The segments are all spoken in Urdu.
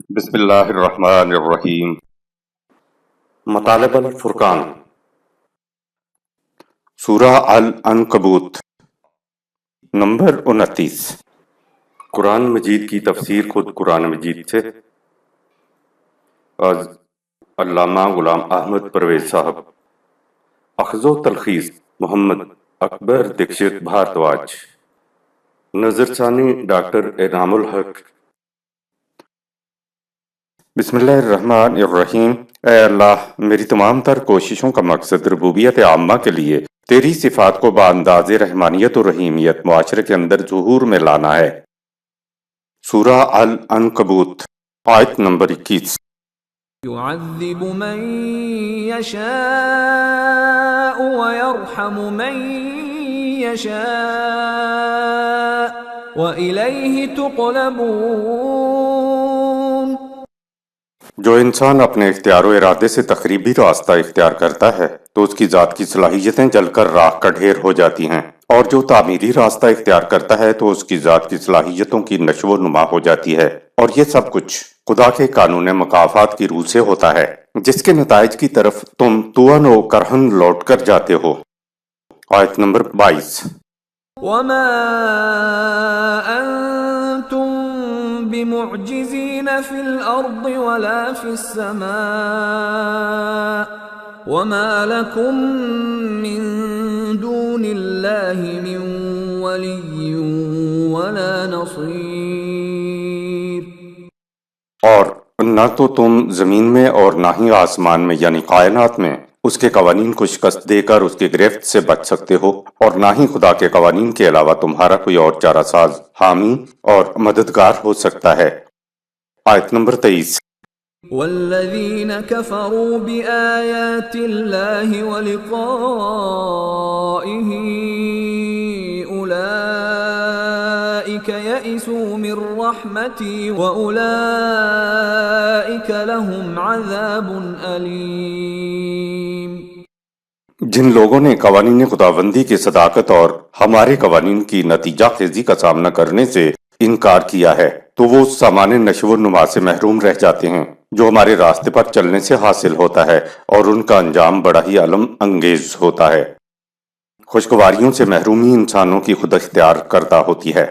بسم اللہ الرحمن الرحیم۔ مطالب الفرقان، سورہ العنکبوت، نمبر 29۔ قرآن مجید کی تفسیر خود قرآن مجید سے، از علامہ غلام احمد پرویز صاحب۔ اخذ و تلخیص محمد اکبر دکشت بھارتواج، نظر ثانی ڈاکٹر انعام الحق۔ بسم اللہ الرحمن الرحیم۔ اے اللہ، میری تمام تر کوششوں کا مقصد ربوبیت عامہ کے لیے تیری صفات کو بانداز رحمانیت و رحیمیت معاشرے کے اندر ظہور میں لانا ہے۔ سورہ العنکبوت، آیت نمبر 21۔ يعذب من يشاء ويرحم من يشاء وإليه تقلبون۔ جو انسان اپنے اختیار و ارادے سے تخریبی راستہ اختیار کرتا ہے تو اس کی ذات کی صلاحیتیں جل کر راکھ کا ڈھیر ہو جاتی ہیں، اور جو تعمیری راستہ اختیار کرتا ہے تو اس کی ذات کی صلاحیتوں کی نشو و نما ہو جاتی ہے، اور یہ سب کچھ خدا کے قانون مکافات کی روح سے ہوتا ہے، جس کے نتائج کی طرف تم توأن و کرہن لوٹ کر جاتے ہو۔ آیت نمبر 22۔ وما أنتم بمعجزين في الأرض ولا في السماء وما لكم من دون الله من ولي ولا نصير۔ اور نہ تو تم زمین میں اور نہ ہی آسمان میں یعنی کائنات میں اس کے قوانین کو شکست دے کر اس کی گرفت سے بچ سکتے ہو، اور نہ ہی خدا کے قوانین کے علاوہ تمہارا کوئی اور چارہ ساز، حامی اور مددگار ہو سکتا ہے۔ آیت نمبر 23۔ والذین کفروا بآیات اللہ ولقائہ اولئک یئسوا من رحمتی واولئک لهم عذاب علیم۔ جن لوگوں نے قوانین خداوندی کی صداقت اور ہمارے قوانین کی نتیجہ خیزی کا سامنا کرنے سے انکار کیا ہے تو وہ سامان نشو و نما سے محروم رہ جاتے ہیں جو ہمارے راستے پر چلنے سے حاصل ہوتا ہے، اور ان کا انجام بڑا ہی علم انگیز ہوتا ہے۔ خوشگواریوں سے محرومی انسانوں کی خود اختیار کردہ ہوتی ہے۔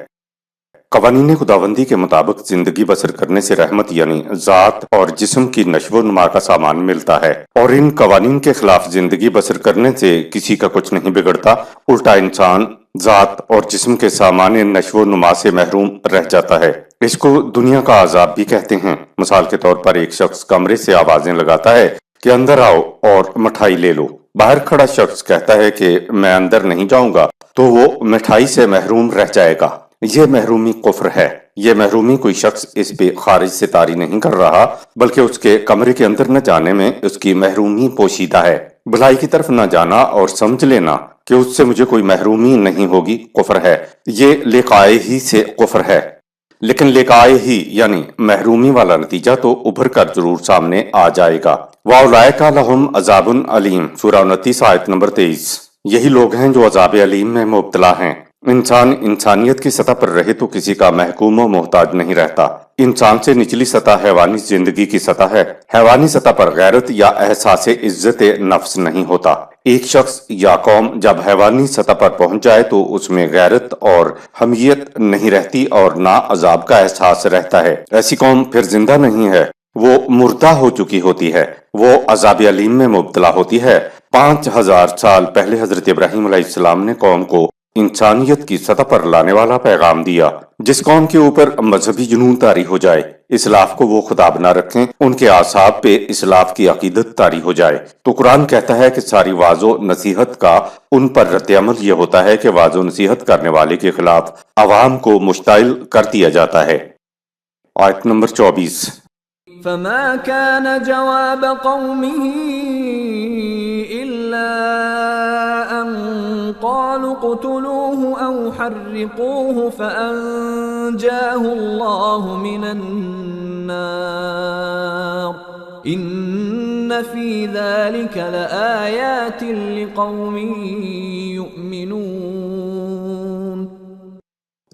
قوانین خداوندی کے مطابق زندگی بسر کرنے سے رحمت یعنی ذات اور جسم کی نشو و نما کا سامان ملتا ہے، اور ان قوانین کے خلاف زندگی بسر کرنے سے کسی کا کچھ نہیں بگڑتا، الٹا انسان ذات اور جسم کے سامان نشو و نما سے محروم رہ جاتا ہے۔ اس کو دنیا کا عذاب بھی کہتے ہیں۔ مثال کے طور پر ایک شخص کمرے سے آوازیں لگاتا ہے کہ اندر آؤ اور مٹھائی لے لو، باہر کھڑا شخص کہتا ہے کہ میں اندر نہیں جاؤں گا، تو وہ مٹھائی سے محروم رہ جائے گا۔ یہ محرومی کفر ہے۔ یہ محرومی کوئی شخص اس پہ خارج سے طاری نہیں کر رہا، بلکہ اس کے کمرے کے اندر نہ جانے میں اس کی محرومی پوشیدہ ہے۔ بھلائی کی طرف نہ جانا اور سمجھ لینا کہ اس سے مجھے کوئی محرومی نہیں ہوگی کفر ہے۔ یہ لقائے ہی سے کفر ہے، لیکن لقائے ہی یعنی محرومی والا نتیجہ تو ابھر کر ضرور سامنے آ جائے گا۔ وَأُولَئِكَ لَهُمْ عَذَابٌ عَلِيمٌ، سورہ 29 آیت نمبر 23۔ یہی لوگ ہیں جو عذاب علیم میں مبتلا ہیں۔ انسان انسانیت کی سطح پر رہے تو کسی کا محکوم و محتاج نہیں رہتا۔ انسان سے نچلی سطح حیوانی زندگی کی سطح ہے۔ حیوانی سطح پر غیرت یا احساس عزت نفس نہیں ہوتا۔ ایک شخص یا قوم جب حیوانی سطح پر پہنچ جائے تو اس میں غیرت اور حمیت نہیں رہتی اور نہ عذاب کا احساس رہتا ہے۔ ایسی قوم پھر زندہ نہیں ہے، وہ مردہ ہو چکی ہوتی ہے، وہ عذاب علیم میں مبتلا ہوتی ہے۔ 5000 سال پہلے حضرت ابراہیم علیہ السلام نے قوم کو انسانیت کی سطح پر لانے والا پیغام دیا۔ جس قوم کے اوپر مذہبی جنون طاری ہو جائے، اسلاف کو وہ خدا بنا رکھیں، ان کے اعصاب پہ اسلاف کی عقیدت طاری ہو جائے، تو قرآن کہتا ہے کہ ساری واعظ و نصیحت کا ان پر رد عمل یہ ہوتا ہے کہ واعظ و نصیحت کرنے والے کے خلاف عوام کو مشتعل کر دیا جاتا ہے۔ آیت نمبر 24۔ فما كان جواب قومه إلا أن قالوا اقتلوه أو حرقوه فأنجاه الله من النار إن في ذلك لآيات لقوم يؤمنون۔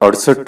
68,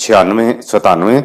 96-97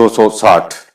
260।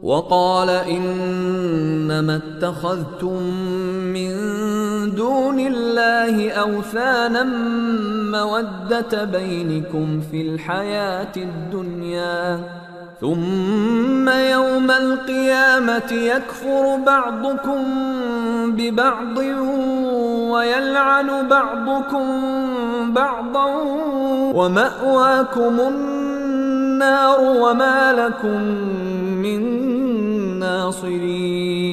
وقال إنما اتخذتم من دون الله أوثانا مودة بينكم في الحياة الدنيا ثم يوم القيامة يكفر بعضكم ببعض ويلعن بعضكم بعضا ومأواكم النار وما لكم من ناصرین۔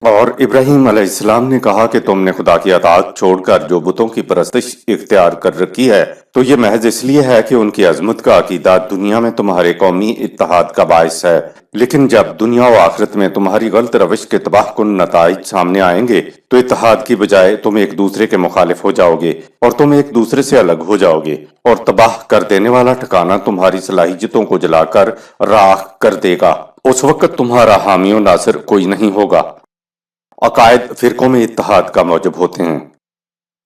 اور ابراہیم علیہ السلام نے کہا کہ تم نے خدا کی اطاعت چھوڑ کر جو بتوں کی پرستش اختیار کر رکھی ہے تو یہ محض اس لیے ہے کہ ان کی عظمت کا عقیدہ دنیا میں تمہارے قومی اتحاد کا باعث ہے، لیکن جب دنیا و آخرت میں تمہاری غلط روش کے تباہ کن نتائج سامنے آئیں گے تو اتحاد کی بجائے تم ایک دوسرے کے مخالف ہو جاؤ گے اور تم ایک دوسرے سے الگ ہو جاؤ گے، اور تباہ کر دینے والا ٹھکانہ تمہاری صلاحیتوں کو جلا کر راکھ کر دے گا۔ اس وقت تمہارا حامی و ناصر کوئی نہیں ہوگا۔ عقائد فرقوں میں اتحاد کا موجب ہوتے ہیں۔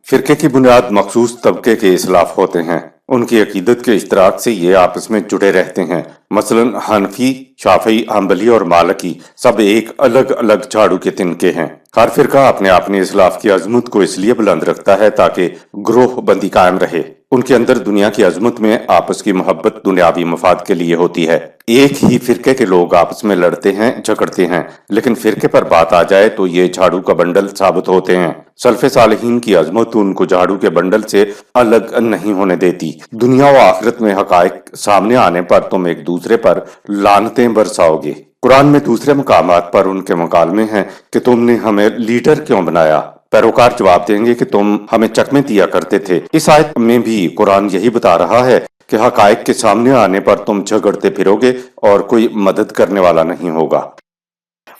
فرقے کی بنیاد مخصوص طبقے کے اسلاف ہوتے ہیں، ان کی عقیدت کے اشتراک سے یہ آپس میں جڑے رہتے ہیں۔ مثلا حنفی، شافعی، حنبلی اور مالکی سب ایک الگ الگ جھاڑو کے تنکے ہیں۔ ہر فرقہ اپنے اپنے اسلاف کی عظمت کو اس لیے بلند رکھتا ہے تاکہ گروہ بندی قائم رہے۔ ان کے اندر دنیا کی عظمت میں آپس کی محبت دنیاوی مفاد کے لیے ہوتی ہے۔ ایک ہی فرقے کے لوگ آپس میں لڑتے ہیں، جھگڑتے ہیں، لیکن فرقے پر بات آ جائے تو یہ جھاڑو کا بنڈل ثابت ہوتے ہیں۔ سلف صالحین کی عظمت ان کو جھاڑو کے بنڈل سے الگ نہیں ہونے دیتی۔ دنیا و آخرت میں حقائق سامنے آنے پر تم ایک دوسرے پر لعنتیں برساؤ گے۔ قرآن میں دوسرے مقامات پر ان کے مکالمے ہیں کہ تم نے ہمیں لیڈر کیوں بنایا؟ پیروکار جواب دیں گے کہ تم ہمیں چکمے دیا کرتے تھے۔ اس آیت میں بھی قرآن یہی بتا رہا ہے کہ حقائق کے سامنے آنے پر تم جھگڑتے پھرو گے اور کوئی مدد کرنے والا نہیں ہوگا۔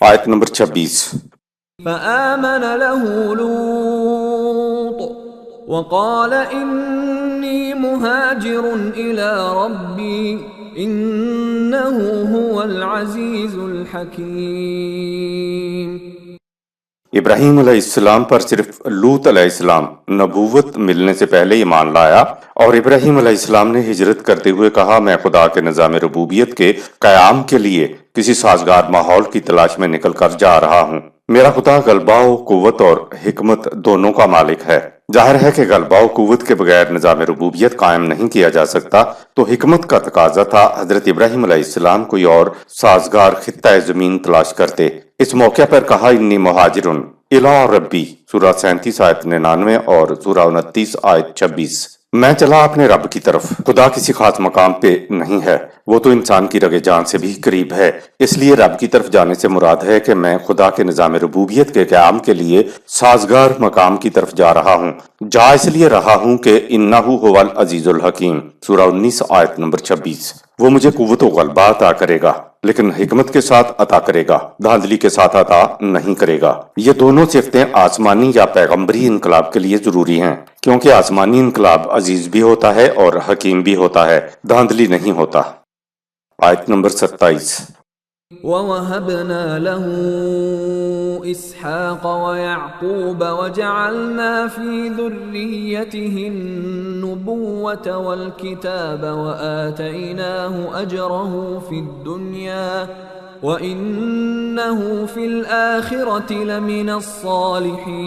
آیت نمبر 26۔ فآمن له لوط وقال إني مهاجر إلى ربي إنه هو العزيز الحكيم۔ ابراہیم علیہ السلام پر صرف لوط علیہ السلام نبوت ملنے سے پہلے ایمان لایا، اور ابراہیم علیہ السلام نے ہجرت کرتے ہوئے کہا میں خدا کے نظام ربوبیت کے قیام کے لیے کسی سازگار ماحول کی تلاش میں نکل کر جا رہا ہوں۔ میرا خدا غلبہ و قوت اور حکمت دونوں کا مالک ہے۔ ظاہر ہے کہ غلبہ و قوت کے بغیر نظام ربوبیت قائم نہیں کیا جا سکتا، تو حکمت کا تقاضا تھا حضرت ابراہیم علیہ السلام کوئی اور سازگار خطہ زمین تلاش کرتے۔ اس موقع پر کہا انی مہاجرن الی ربی، سورہ 37 آیت 99 اور سورہ 29 آیت 26۔ میں چلا اپنے رب کی طرف۔ خدا کسی خاص مقام پہ نہیں ہے، وہ تو انسان کی رگے جان سے بھی قریب ہے۔ اس لیے رب کی طرف جانے سے مراد ہے کہ میں خدا کے نظام ربوبیت کے قیام کے لیے سازگار مقام کی طرف جا رہا ہوں۔ جا اس لیے رہا ہوں کہ انہ هو العزیز الحکیم، سورہ 19 آیت نمبر 26۔ وہ مجھے قوت و غلبہ عطا کرے گا، لیکن حکمت کے ساتھ عطا کرے گا، دھاندلی کے ساتھ عطا نہیں کرے گا۔ یہ دونوں صفتیں آسمانی یا پیغمبری انقلاب کے لیے ضروری ہیں، کیونکہ آسمانی انقلاب عزیز بھی ہوتا ہے اور حکیم بھی ہوتا ہے، دھاندلی نہیں ہوتا۔ آیت نمبر 27۔ وَوَهَبْنَا لَهُ إِسْحَاقَ وَيَعْقُوبَ وَجَعَلْنَا فِي ذُرِّيَّتِهِ النُّبُوَّةَ وَالْكِتَابَ وَآتَيْنَاهُ أَجْرَهُ فِي الدُّنْيَا وَإِنَّهُ فِي الْآخِرَةِ لَمِنَ الصَّالِحِينَ۔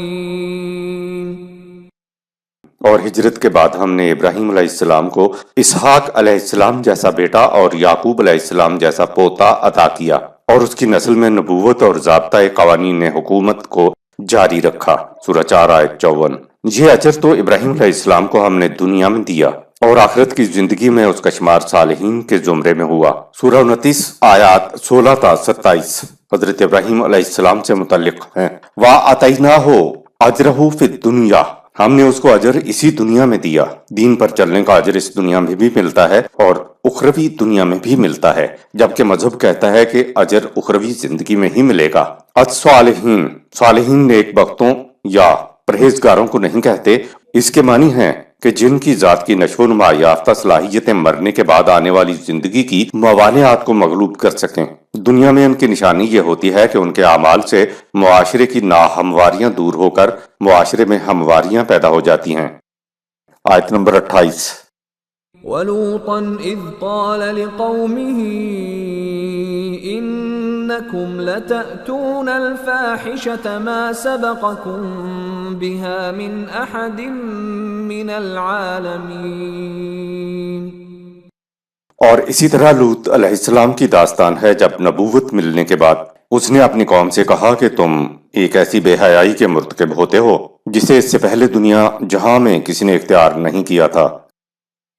اور ہجرت کے بعد ہم نے ابراہیم علیہ السلام کو اسحاق علیہ السلام جیسا بیٹا اور یعقوب علیہ السلام جیسا پوتا عطا کیا، اور اس کی نسل میں نبوت اور ضابطہ قوانین حکومت کو جاری رکھا، سورہ 4 آیت 54۔ یہ اجر تو ابراہیم علیہ السلام کو ہم نے دنیا میں دیا، اور آخرت کی زندگی میں اس کا شمار صالحین کے زمرے میں ہوا، سورہ 29 آیات 16 تا 27 حضرت ابراہیم علیہ السلام سے متعلق ہیں۔ وَآتَيْنَاهُ أَجْرَهُ فِي الدُّنْيَا، ہم نے اس کو اجر اسی دنیا میں دیا. دین پر چلنے کا اجر اس دنیا میں بھی ملتا ہے اور اخروی دنیا میں بھی ملتا ہے، جبکہ مذہب کہتا ہے کہ اجر اخروی زندگی میں ہی ملے گا. الصالحین، صالحین نیک بختوں یا پرہیزگاروں کو نہیں کہتے. اس کے معنی ہیں کہ جن کی ذات کی نشو و نما یافتہ صلاحیتیں مرنے کے بعد آنے والی زندگی کی موانعات کو مغلوب کر سکیں. دنیا میں ان کی نشانی یہ ہوتی ہے کہ ان کے اعمال سے معاشرے کی ناہمواریاں دور ہو کر معاشرے میں ہمواریاں پیدا ہو جاتی ہیں. آیت نمبر 28. وَلُوطًا إِذْ قَالَ لِقَوْمِهِ إِنَّكُمْ لَتَأْتُونَ الْفَاحِشَةَ مَا سَبَقَكُمْ بِهَا مِنْ أَحَدٍ مِّنَ الْعَالَمِينَ. اور اسی طرح لوط علیہ السلام کی داستان ہے جب نبوت ملنے کے بعد اس نے اپنی قوم سے کہا کہ تم ایک ایسی بے حیائی کے مرتکب ہوتے ہو جسے اس سے پہلے دنیا جہاں میں کسی نے اختیار نہیں کیا تھا.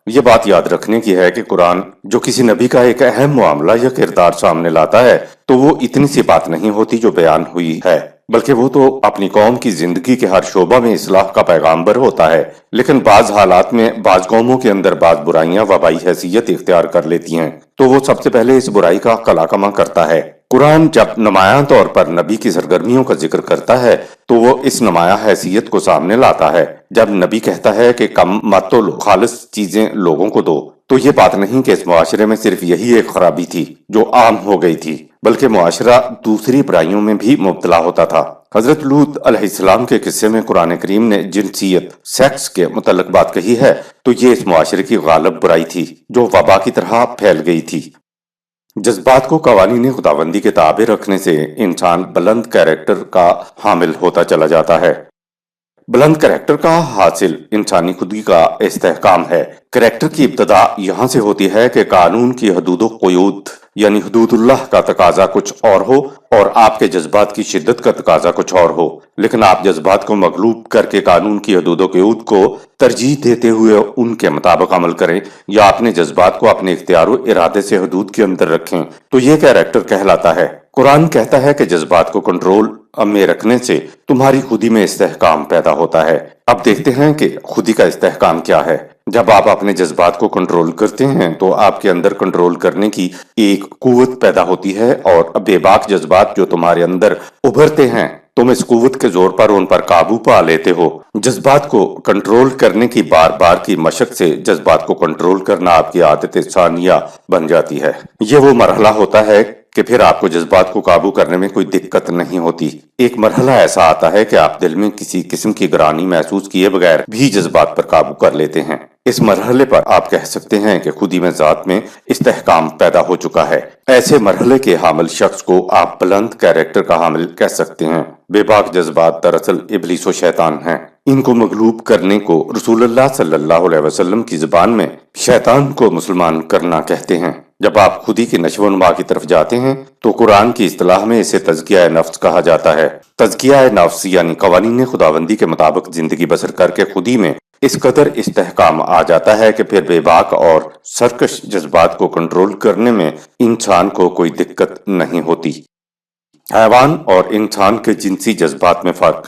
یہ بات یاد رکھنے کی ہے کہ قرآن جو کسی نبی کا ایک اہم معاملہ یا کردار سامنے لاتا ہے تو وہ اتنی سی بات نہیں ہوتی جو بیان ہوئی ہے، بلکہ وہ تو اپنی قوم کی زندگی کے ہر شعبہ میں اصلاح کا پیغامبر ہوتا ہے. لیکن بعض حالات میں بعض قوموں کے اندر بعض برائیاں وبائی حیثیت اختیار کر لیتی ہیں تو وہ سب سے پہلے اس برائی کا قلاقمہ کرتا ہے. قرآن جب نمایاں طور پر نبی کی سرگرمیوں کا ذکر کرتا ہے تو وہ اس نمایاں حیثیت کو سامنے لاتا ہے. جب نبی کہتا ہے کہ کم مت تو لو، خالص چیزیں لوگوں کو دو، تو یہ بات نہیں کہ اس معاشرے میں صرف یہی ایک خرابی تھی جو عام ہو گئی تھی، بلکہ معاشرہ دوسری برائیوں میں بھی مبتلا ہوتا تھا. حضرت لوط علیہ السلام کے قصے میں قرآن کریم نے جنسیت، سیکس کے متعلق بات کہی ہے تو یہ اس معاشرے کی غالب برائی تھی جو وبا کی طرح پھیل گئی تھی. جذبات کو قوانین خداوندی کے تابع رکھنے سے انسان بلند کیریکٹر کا حامل ہوتا چلا جاتا ہے. بلند کریکٹر کا حاصل انسانی خودی کا استحکام ہے. کریکٹر کی ابتدا یہاں سے ہوتی ہے کہ قانون کی حدود و قیود یعنی حدود اللہ کا تقاضا کچھ اور ہو اور آپ کے جذبات کی شدت کا تقاضا کچھ اور ہو، لیکن آپ جذبات کو مغلوب کر کے قانون کی حدود و قیود کو ترجیح دیتے ہوئے ان کے مطابق عمل کریں یا اپنے جذبات کو اپنے اختیار و ارادے سے حدود کے اندر رکھیں تو یہ کریکٹر کہلاتا ہے. قرآن کہتا ہے کہ جذبات کو کنٹرول میں رکھنے سے تمہاری خودی میں استحکام پیدا ہوتا ہے. اب دیکھتے ہیں کہ خودی کا استحکام کیا ہے. جب آپ اپنے جذبات کو کنٹرول کرتے ہیں تو آپ کے اندر کنٹرول کرنے کی ایک قوت پیدا ہوتی ہے اور بے باک جذبات جو تمہارے اندر ابھرتے ہیں تم اس قوت کے زور پر ان پر قابو پا لیتے ہو. جذبات کو کنٹرول کرنے کی بار بار کی مشق سے جذبات کو کنٹرول کرنا آپ کی عادت ثانیہ بن جاتی ہے. یہ وہ مرحلہ ہوتا ہے کہ پھر آپ کو جذبات کو قابو کرنے میں کوئی دقت نہیں ہوتی. ایک مرحلہ ایسا آتا ہے کہ آپ دل میں کسی قسم کی گرانی محسوس کیے بغیر بھی جذبات پر قابو کر لیتے ہیں. اس مرحلے پر آپ کہہ سکتے ہیں کہ خودی میں ذات میں استحکام پیدا ہو چکا ہے. ایسے مرحلے کے حامل شخص کو آپ بلند کیریکٹر کا حامل کہہ سکتے ہیں. بے باک جذبات دراصل ابلیس و شیطان ہیں. ان کو مغلوب کرنے کو رسول اللہ صلی اللہ علیہ وسلم کی زبان میں شیطان کو مسلمان کرنا کہتے ہیں. جب آپ خودی کی نشو و نما کی طرف جاتے ہیں تو قرآن کی اصطلاح میں اسے تزکیہ نفس کہا جاتا ہے. تزکیہ نفس یعنی قوانین خداوندی کے مطابق زندگی بسر کر کے خودی میں اس قدر استحکام آ جاتا ہے کہ پھر بے باک اور سرکش جذبات کو کنٹرول کرنے میں انسان کو کوئی دقت نہیں ہوتی. حیوان اور انسان کے جنسی جذبات میں فرق.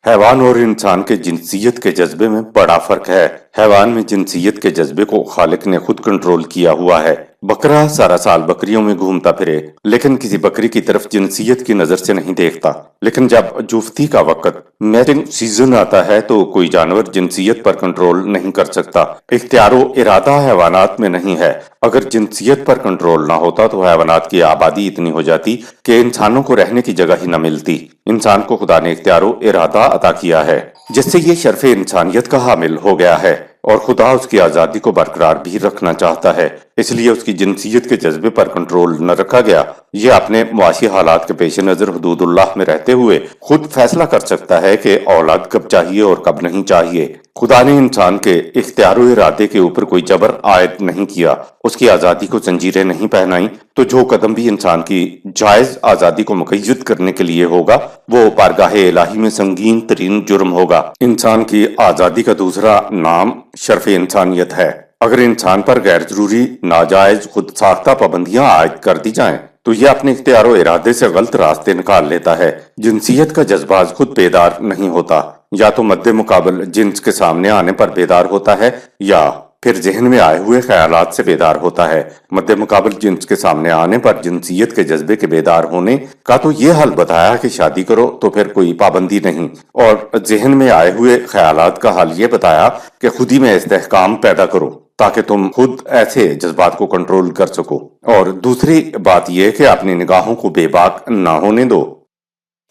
حیوان اور انسان کے جنسیت کے جذبے میں بڑا فرق ہے. حیوان میں جنسیت کے جذبے کو خالق نے خود کنٹرول کیا ہوا ہے. بکرا سارا سال بکریوں میں گھومتا پھرے لیکن کسی بکری کی طرف جنسیت کی نظر سے نہیں دیکھتا. لیکن جب جفتی کا وقت میٹنگ سیزن آتا ہے تو کوئی جانور جنسیت پر کنٹرول نہیں کر سکتا. اختیار و ارادہ حیوانات میں نہیں ہے. اگر جنسیت پر کنٹرول نہ ہوتا تو حیوانات کی آبادی اتنی ہو جاتی کہ انسانوں کو رہنے کی جگہ ہی نہ ملتی. انسان کو خدا نے اختیار و ارادہ عطا کیا ہے جس سے یہ شرف انسانیت کا حامل ہو گیا ہے اور خدا اس کی آزادی کو برقرار بھی رکھنا چاہتا ہے. اس لیے اس کی جنسیت کے جذبے پر کنٹرول نہ رکھا گیا. یہ اپنے معاشی حالات کے پیش نظر حدود اللہ میں رہتے ہوئے خود فیصلہ کر سکتا ہے کہ اولاد کب چاہیے اور کب نہیں چاہیے. خدا نے انسان کے اختیار و ارادے کے اوپر کوئی جبر عائد نہیں کیا، اس کی آزادی کو زنجیریں نہیں پہنائیں. تو جو قدم بھی انسان کی جائز آزادی کو مقید کرنے کے لیے ہوگا وہ بارگاہ الہی میں سنگین ترین جرم ہوگا. انسان کی آزادی کا دوسرا نام شرف انسانیت ہے. اگر انسان پر غیر ضروری، ناجائز، خود ساختہ پابندیاں عائد کر دی جائیں تو یہ اپنے اختیار و ارادے سے غلط راستے نکال لیتا ہے۔ جنسیت کا جذبہ خود بیدار نہیں ہوتا، یا تو مد مقابل جنس کے سامنے آنے پر بیدار ہوتا ہے یا پھر ذہن میں آئے ہوئے خیالات سے بیدار ہوتا ہے۔ مد مقابل جنس کے سامنے آنے پر جنسیت کے جذبے کے بیدار ہونے کا تو یہ حل بتایا کہ شادی کرو تو پھر کوئی پابندی نہیں، اور ذہن میں آئے ہوئے خیالات کا حل یہ بتایا کہ خود ہی میں استحکام پیدا کرو تاکہ تم خود ایسے جذبات کو کنٹرول کر سکو۔ اور دوسری بات یہ کہ اپنی نگاہوں کو بے باک نہ ہونے دو۔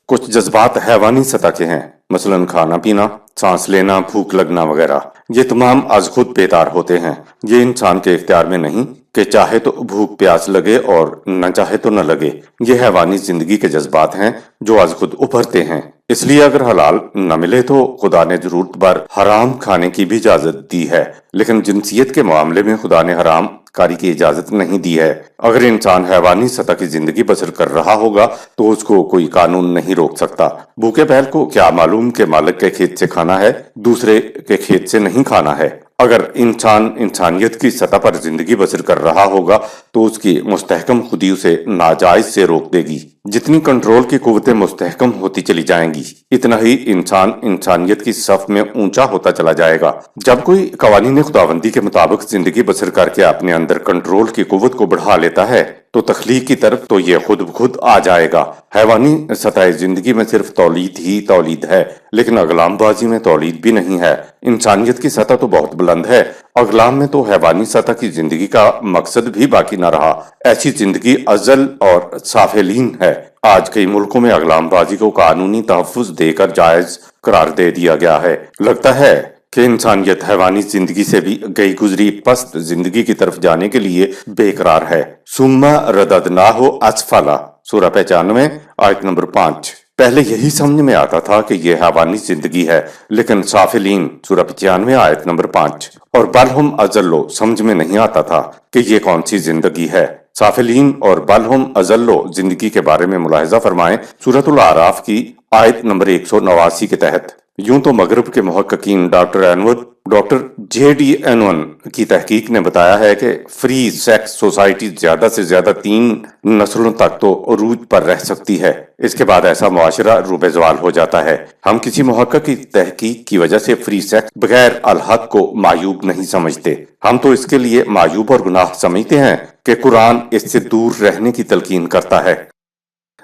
کچھ جذبات حیوانی سطح کے ہیں، مثلا کھانا پینا، سانس لینا، بھوک لگنا وغیرہ، یہ تمام از خود بیدار ہوتے ہیں۔ یہ انسان کے اختیار میں نہیں کہ چاہے تو بھوک پیاس لگے اور نہ چاہے تو نہ لگے۔ یہ حیوانی زندگی کے جذبات ہیں جو از خود ابھرتے ہیں۔ اس لیے اگر حلال نہ ملے تو خدا نے ضرورت پر حرام کھانے کی بھی اجازت دی ہے، لیکن جنسیت کے معاملے میں خدا نے حرام کاری کی اجازت نہیں دی ہے۔ اگر انسان حیوانی سطح کی زندگی بسر کر رہا ہوگا تو اس کو کوئی قانون نہیں روک سکتا۔ بھوکے بیل کو کیا معلوم کہ مالک کے کھیت سے کھانا ہے، دوسرے کے کھیت سے نہیں کھانا ہے۔ اگر انسان انسانیت کی سطح پر زندگی بسر کر رہا ہوگا تو اس کی مستحکم خودی اسے ناجائز سے روک دے گی۔ جتنی کنٹرول کی قوتیں مستحکم ہوتی چلی جائیں گی، اتنا ہی انسان انسانیت کی صف میں اونچا ہوتا چلا جائے گا۔ جب کوئی قوانین خداوندی کے مطابق زندگی بسر کر کے اپنے اندر کنٹرول کی قوت کو بڑھا لیتا ہے تو تخلیق کی طرف تو یہ خود بخود آ جائے گا۔ حیوانی سطح زندگی میں صرف تولید ہی تولید ہے، لیکن اغلام بازی میں تولید بھی نہیں ہے۔ انسانیت کی سطح تو بہت بلند ہے، اغلام میں تو حیوانی سطح کی زندگی کا مقصد بھی باقی نہ رہا۔ ایسی زندگی ازل اور سافلین ہے۔ آج کئی ملکوں میں اغلام بازی کو قانونی تحفظ دے کر جائز قرار دے دیا گیا ہے۔ لگتا ہے کہ انسانیت حیوانی زندگی سے بھی گئی گزری پست زندگی کی طرف جانے کے لیے بے قرار ہے۔ ثم رددناہ اسفلا، سورہ 95 آیت نمبر 5۔ پہلے یہی سمجھ میں آتا تھا کہ یہ حیوانی زندگی ہے، لیکن سافلین سورہ 95 آیت نمبر 5 اور بلہم ازلو سمجھ میں نہیں آتا تھا کہ یہ کون سی زندگی ہے۔ سافلین اور بلہم ازلو زندگی کے بارے میں ملاحظہ فرمائیں سورۃ الاعراف کی آیت نمبر 189 کے تحت۔ یوں تو مغرب کے محققین ڈاکٹر جے ڈی اینون کی تحقیق نے بتایا ہے کہ فری سیکس سوسائٹی زیادہ سے زیادہ 3 نسلوں تک تو عروج پر رہ سکتی ہے، اس کے بعد ایسا معاشرہ روبے زوال ہو جاتا ہے۔ ہم کسی محقق کی تحقیق کی وجہ سے فری سیکس بغیر الحق کو معیوب نہیں سمجھتے، ہم تو اس کے لیے معیوب اور گناہ سمجھتے ہیں کہ قرآن اس سے دور رہنے کی تلقین کرتا ہے۔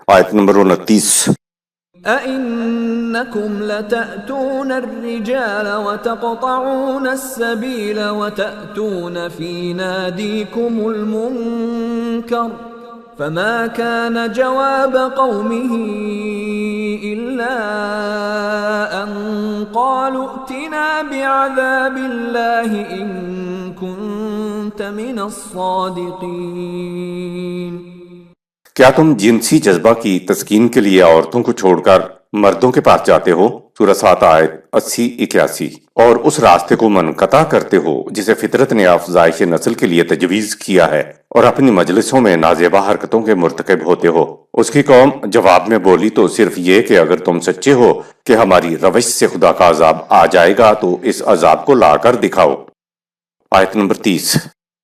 آیت نمبر 29۔ أَإِنَّكُمْ لَتَأْتُونَ الرِّجَالَ وَتَقْطَعُونَ السَّبِيلَ وَتَأْتُونَ فِي نَادِيكُمُ الْمُنكَرَ فَمَا كَانَ جَوَابَ قَوْمِهِ إِلَّا أَن قَالُوا ائْتِنَا بِعَذَابِ اللَّهِ إِن كُنتَ مِنَ الصَّادِقِينَ۔ کیا تم جنسی جذبہ کی تسکین کے لیے عورتوں کو چھوڑ کر مردوں کے پاس جاتے ہو؟ سورہ 7 آیت 80-81۔ اور اس راستے کو منقطع کرتے ہو جسے فطرت نے افزائش نسل کے لیے تجویز کیا ہے، اور اپنی مجلسوں میں نازیبا حرکتوں کے مرتکب ہوتے ہو۔ اس کی قوم جواب میں بولی تو صرف یہ کہ اگر تم سچے ہو کہ ہماری روش سے خدا کا عذاب آ جائے گا تو اس عذاب کو لا کر دکھاؤ۔ آیت نمبر 30۔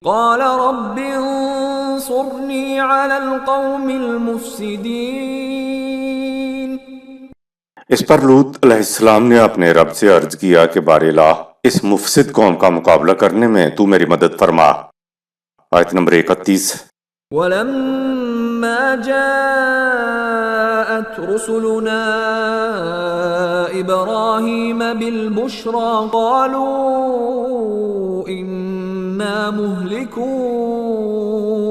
قال رب انصرنی علی القوم المفسدین۔ اس پر لوط علیہ السلام نے اپنے رب سے عرض کیا کہ بار الہ اس مفسد قوم کا مقابلہ کرنے میں تو میری مدد فرما۔ آیت نمبر 31۔ وَلَمَّا جَاءَتْ رُسُلُنَا إِبْرَاهِيمَ بِالْبُشْرَى قَالُوا إِنَّا مُهْلِكُو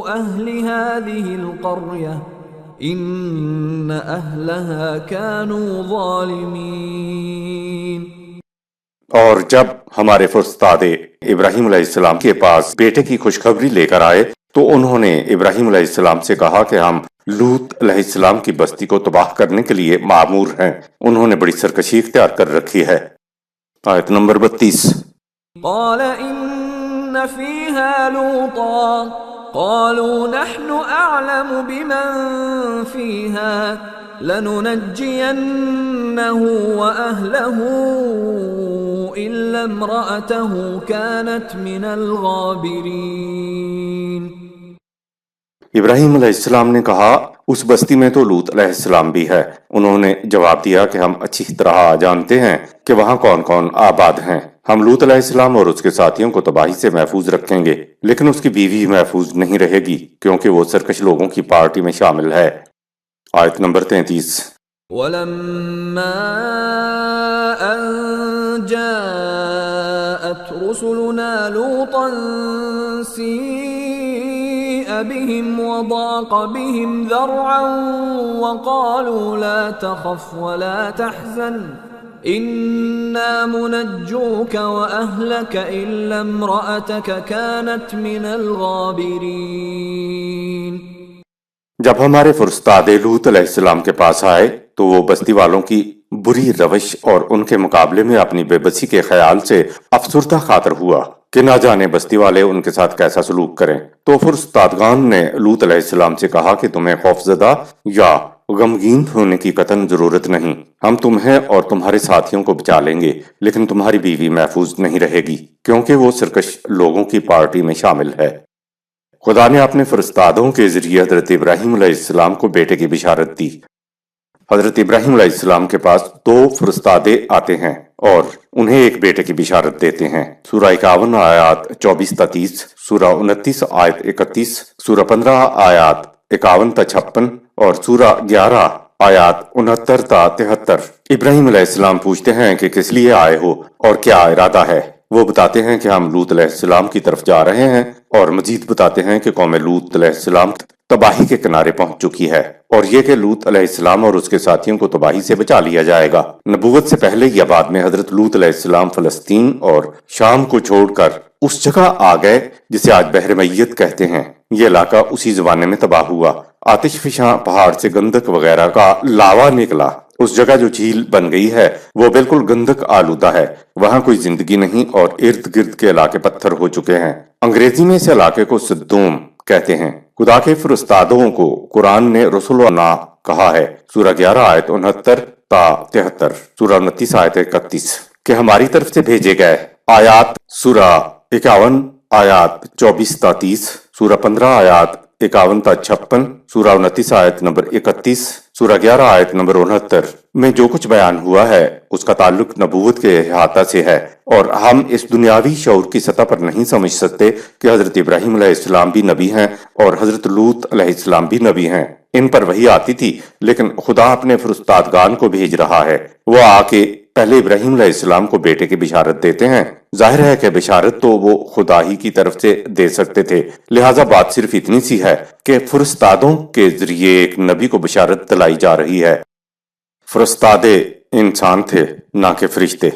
أَهْلِ هَذِهِ الْقَرْيَةِ إِنَّ أَهْلَهَا كَانُوا ظَالِمِينَ۔ اور جب ہمارے فرستاد ابراہیم علیہ السلام کے پاس بیٹے کی خوشخبری لے کر آئے تو انہوں نے ابراہیم علیہ السلام سے کہا کہ ہم لوط علیہ السلام کی بستی کو تباہ کرنے کے لیے مامور ہیں، انہوں نے بڑی سرکشی اختیار کر رکھی ہے۔ آیت نمبر 32۔ قال إن فيها لوطا قالوا نحن أعلم بمن فيها لننجينه وأهله إلا امرأته كانت من الغابرين۔ ابراہیم علیہ السلام نے کہا اس بستی میں تو لوط علیہ السلام بھی ہے۔ انہوں نے جواب دیا کہ ہم اچھی طرح جانتے ہیں کہ وہاں کون کون آباد ہیں۔ ہم لوط علیہ السلام اور اس کے ساتھیوں کو تباہی سے محفوظ رکھیں گے، لیکن اس کی بیوی محفوظ نہیں رہے گی کیونکہ وہ سرکش لوگوں کی پارٹی میں شامل ہے۔ آیت نمبر 33۔ ولما أن جاءت رسلنا لوطا سيء بهم وضاق بهم ذرعا وقالوا لا تخف ولا تحزن إنا منجوك وأهلك إلا امرأتك كانت من الغابرين۔ جب ہمارے فرستاد لوط علیہ السلام کے پاس آئے تو وہ بستی والوں کی بری روش اور ان کے مقابلے میں اپنی بے بسی کے خیال سے افسردہ خاطر ہوا کہ نہ جانے بستی والے ان کے ساتھ کیسا سلوک کریں۔ تو فرستادگان نے لوط علیہ السلام سے کہا کہ تمہیں خوفزدہ یا غمگین ہونے کی قطعاً ضرورت نہیں، ہم تمہیں اور تمہارے ساتھیوں کو بچا لیں گے، لیکن تمہاری بیوی محفوظ نہیں رہے گی کیونکہ وہ سرکش لوگوں کی پارٹی میں شامل ہے۔ خدا نے اپنے فرستادوں کے ذریعے حضرت ابراہیم علیہ السلام کو بیٹے کی بشارت دی۔ حضرت ابراہیم علیہ السلام کے پاس 2 فرستادے آتے ہیں اور انہیں ایک بیٹے کی بشارت دیتے ہیں۔ سورہ 51 آیات 24 تا 30، سورہ 29 آیت 31، سورہ 15 آیات 51 تا 56 اور سورہ 11 آیات 69 تا 73۔ ابراہیم علیہ السلام پوچھتے ہیں کہ کس لیے آئے ہو اور کیا ارادہ ہے؟ وہ بتاتے ہیں کہ ہم لوط علیہ السلام کی طرف جا رہے ہیں، اور مزید بتاتے ہیں کہ قوم لوط علیہ السلام تباہی کے کنارے پہنچ چکی ہے، اور یہ کہ لوط علیہ السلام اور اس کے ساتھیوں کو تباہی سے بچا لیا جائے گا۔ نبوت سے پہلے یا بعد میں حضرت لوط علیہ السلام فلسطین اور شام کو چھوڑ کر اس جگہ آ گئے جسے آج بحر میت کہتے ہیں۔ یہ علاقہ اسی زمانے میں تباہ ہوا۔ آتش فشاں پہاڑ سے گندک وغیرہ کا لاوا نکلا۔ اس جگہ جو جھیل بن گئی ہے وہ بالکل گندک آلودہ ہے، وہاں کوئی زندگی نہیں، اور ارد گرد کے علاقے پتھر ہو چکے ہیں۔ انگریزی میں اس علاقے کو سدوم کہتے ہیں۔ خدا کے فرستادوں کو قرآن نے رسولنا کہا ہے، سورہ 11 آیت 69 تا 73، سورہ 29 آیت 31، کہ ہماری طرف سے بھیجے گئے۔ آیات سورہ 51 آیات 24 تا 30، سورہ 15 آیات 51 تا 56، سورہ 29 آیت نمبر 31، سورہ 11 آیت نمبر 69 میں جو کچھ بیان ہوا ہے اس کا تعلق نبوت کے احاطہ سے ہے، اور ہم اس دنیاوی شعور کی سطح پر نہیں سمجھ سکتے کہ حضرت ابراہیم علیہ السلام بھی نبی ہیں اور حضرت لوط علیہ السلام بھی نبی ہیں۔ ان پر وحی آتی تھی، لیکن خدا اپنے فرستادگان کو بھیج رہا ہے۔ وہ آ کے پہلے ابراہیم علیہ السلام کو بیٹے کی بشارت دیتے ہیں۔ ظاہر ہے کہ بشارت تو وہ خدا ہی کی طرف سے دے سکتے تھے، لہٰذا بات صرف اتنی سی ہے کہ فرستادوں کے ذریعے ایک نبی کو بشارت دلائی جا رہی ہے۔ فرستادے انسان تھے نہ کہ فرشتے۔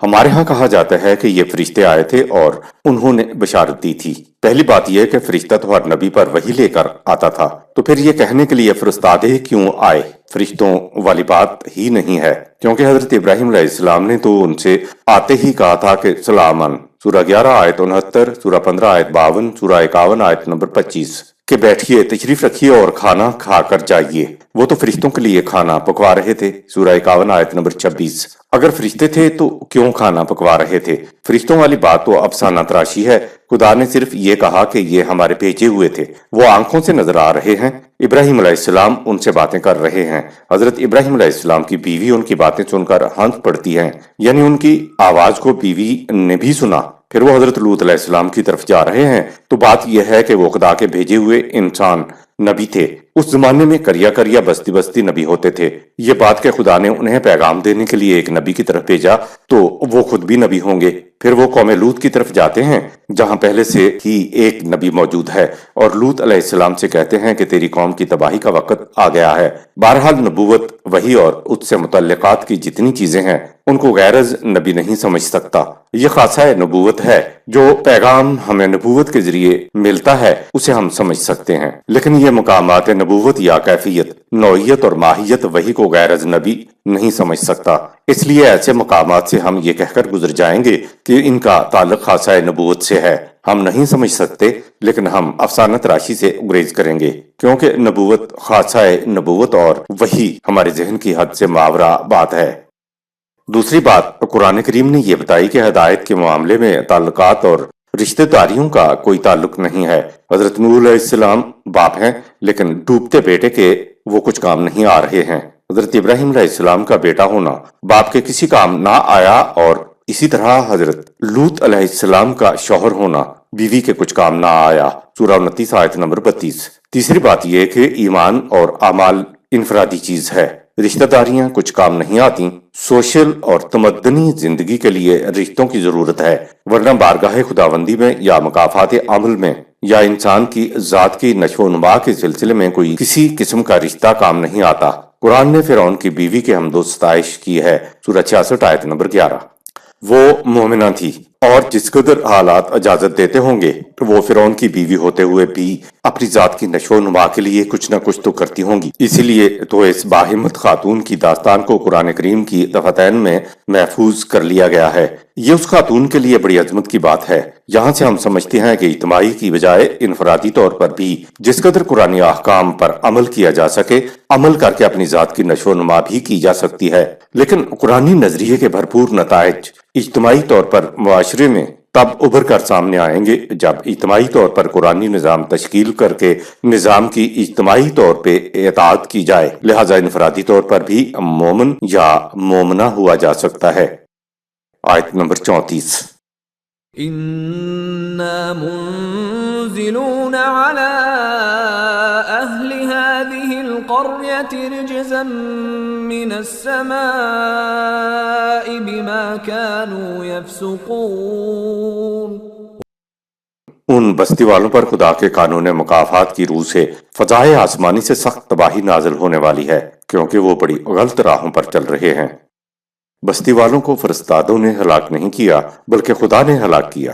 ہمارے ہاں کہا جاتا ہے کہ یہ فرشتے آئے تھے اور انہوں نے بشارت دی تھی۔ پہلی بات یہ کہ فرشتہ تو ہر نبی پر وحی لے کر آتا تھا، تو پھر یہ کہنے کے لیے فرستادے کیوں آئے؟ فرشتوں والی بات ہی نہیں ہے، کیونکہ حضرت ابراہیم علیہ السلام نے تو ان سے آتے ہی کہا تھا کہ سلامن، سورہ 11 آیت 69، سورہ 15 آیت 52، سورہ 51 آیت نمبر 25، کہ بیٹھیے، تشریف رکھیے اور کھانا کھا کر جائیے۔ وہ تو فرشتوں کے لیے کھانا پکوا رہے تھے، سورہ 51 آیت نمبر 26۔ اگر فرشتے تھے تو کیوں کھانا پکوا رہے تھے؟ فرشتوں والی بات تو افسانہ تراشی ہے۔ خدا نے صرف یہ کہا کہ یہ ہمارے بھیجے ہوئے تھے، وہ آنکھوں سے نظر آ رہے ہیں۔ ابراہیم علیہ السلام ان سے باتیں کر رہے ہیں۔ حضرت ابراہیم علیہ السلام کی بیوی ان کی باتیں سن کر ہنس پڑتی ہیں، یعنی ان کی آواز کو بیوی نے بھی سنا۔ پھر وہ حضرت لوط علیہ السلام کی طرف جا رہے ہیں، تو بات یہ ہے کہ وہ خدا کے بھیجے ہوئے انسان نبی تھے۔ اس زمانے میں کریا کریا بستی بستی نبی ہوتے تھے۔ یہ بات کہ خدا نے انہیں پیغام دینے کے لیے ایک نبی کی طرف بھیجا تو وہ خود بھی نبی ہوں گے۔ پھر وہ قوم لوط کی طرف جاتے ہیں جہاں پہلے سے ہی ایک نبی موجود ہے، اور لوط علیہ السلام سے کہتے ہیں کہ تیری قوم کی تباہی کا وقت آ گیا ہے۔ بہرحال نبوت، وحی اور اس سے متعلقات کی جتنی چیزیں ہیں ان کو غیرز نبی نہیں سمجھ سکتا۔ یہ خاصہ نبوت ہے، جو پیغام ہمیں نبوت کے ذریعے ملتا ہے اسے ہم سمجھ سکتے ہیں، لیکن یہ مقامات نبوت یا کیفیت، نوعیت اور ماہیت وحی کو غیرز نبی نہیں سمجھ سکتا۔ اس لیے ایسے مقامات سے ہم یہ کہہ کر گزر جائیں گے کہ ان کا تعلق خاصہ نبوت سے ہے۔ ہم نہیں سمجھ سکتے، لیکن ہم افسانہ تراشی سے گریز کریں گے، کیونکہ نبوت خاصہ نبوت اور وحی ہمارے ذہن کی حد سے ماورا بات ہے۔ دوسری بات قرآن کریم نے یہ بتائی کہ ہدایت کے معاملے میں تعلقات اور رشتہ داریوں کا کوئی تعلق نہیں ہے۔ حضرت نوح علیہ السلام باپ ہیں لیکن ڈوبتے بیٹے کے وہ کچھ کام نہیں آ رہے ہیں۔ حضرت ابراہیم علیہ السلام کا بیٹا ہونا باپ کے کسی کام نہ آیا، اور اسی طرح حضرت لوط علیہ السلام کا شوہر ہونا بیوی کے کچھ کام نہ آیا۔ سورہ 29 آیت نمبر 32۔ تیسری بات یہ کہ ایمان اور اعمال انفرادی چیز ہے، رشتہ داریاں کچھ کام نہیں آتی۔ سوشل اور تمدنی زندگی کے لیے رشتوں کی ضرورت ہے، ورنہ بارگاہ خداوندی میں یا مکافات عمل میں یا انسان کی ذات کی نشو و نما کے سلسلے میں کوئی کسی قسم کا رشتہ کام نہیں آتا۔ قرآن نے فرعون کی بیوی کے حمد و ستائش کی ہے، سورہ 66 آیت نمبر 11۔ وہ مومنہ تھی، اور جس قدر حالات اجازت دیتے ہوں گے وہ فرعون کی بیوی ہوتے ہوئے بھی اپنی ذات کی نشو و نما کے لیے کچھ نہ کچھ تو کرتی ہوں گی۔ اسی لیے تو اس باہمت خاتون کی داستان کو قرآن کریم کی دفتین میں محفوظ کر لیا گیا ہے۔ یہ اس خاتون کے لیے بڑی عظمت کی بات ہے۔ یہاں سے ہم سمجھتے ہیں کہ اجتماعی کی بجائے انفرادی طور پر بھی جس قدر قرآنی احکام پر عمل کیا جا سکے، عمل کر کے اپنی ذات کی نشو و نما بھی کی جا سکتی ہے۔ لیکن قرآنی نظریے کے بھرپور نتائج اجتماعی طور پر معاشرے میں تب ابھر کر سامنے آئیں گے جب اجتماعی طور پر قرآنی نظام تشکیل کر کے نظام کی اجتماعی طور پہ اطاعت کی جائے، لہذا انفرادی طور پر بھی مومن یا مومنہ ہوا جا سکتا ہے۔ آیت نمبر 34۔ إنا منزلون على أهل هذه القرية رجزا من السماء بما كانوا يفسقون۔ ان بستی والوں پر خدا کے قانون مکافات کی روح سے فضائے آسمانی سے سخت تباہی نازل ہونے والی ہے، کیونکہ وہ بڑی غلط راہوں پر چل رہے ہیں۔ بستی والوں کو فرستادوں نے ہلاک نہیں کیا بلکہ خدا نے ہلاک کیا۔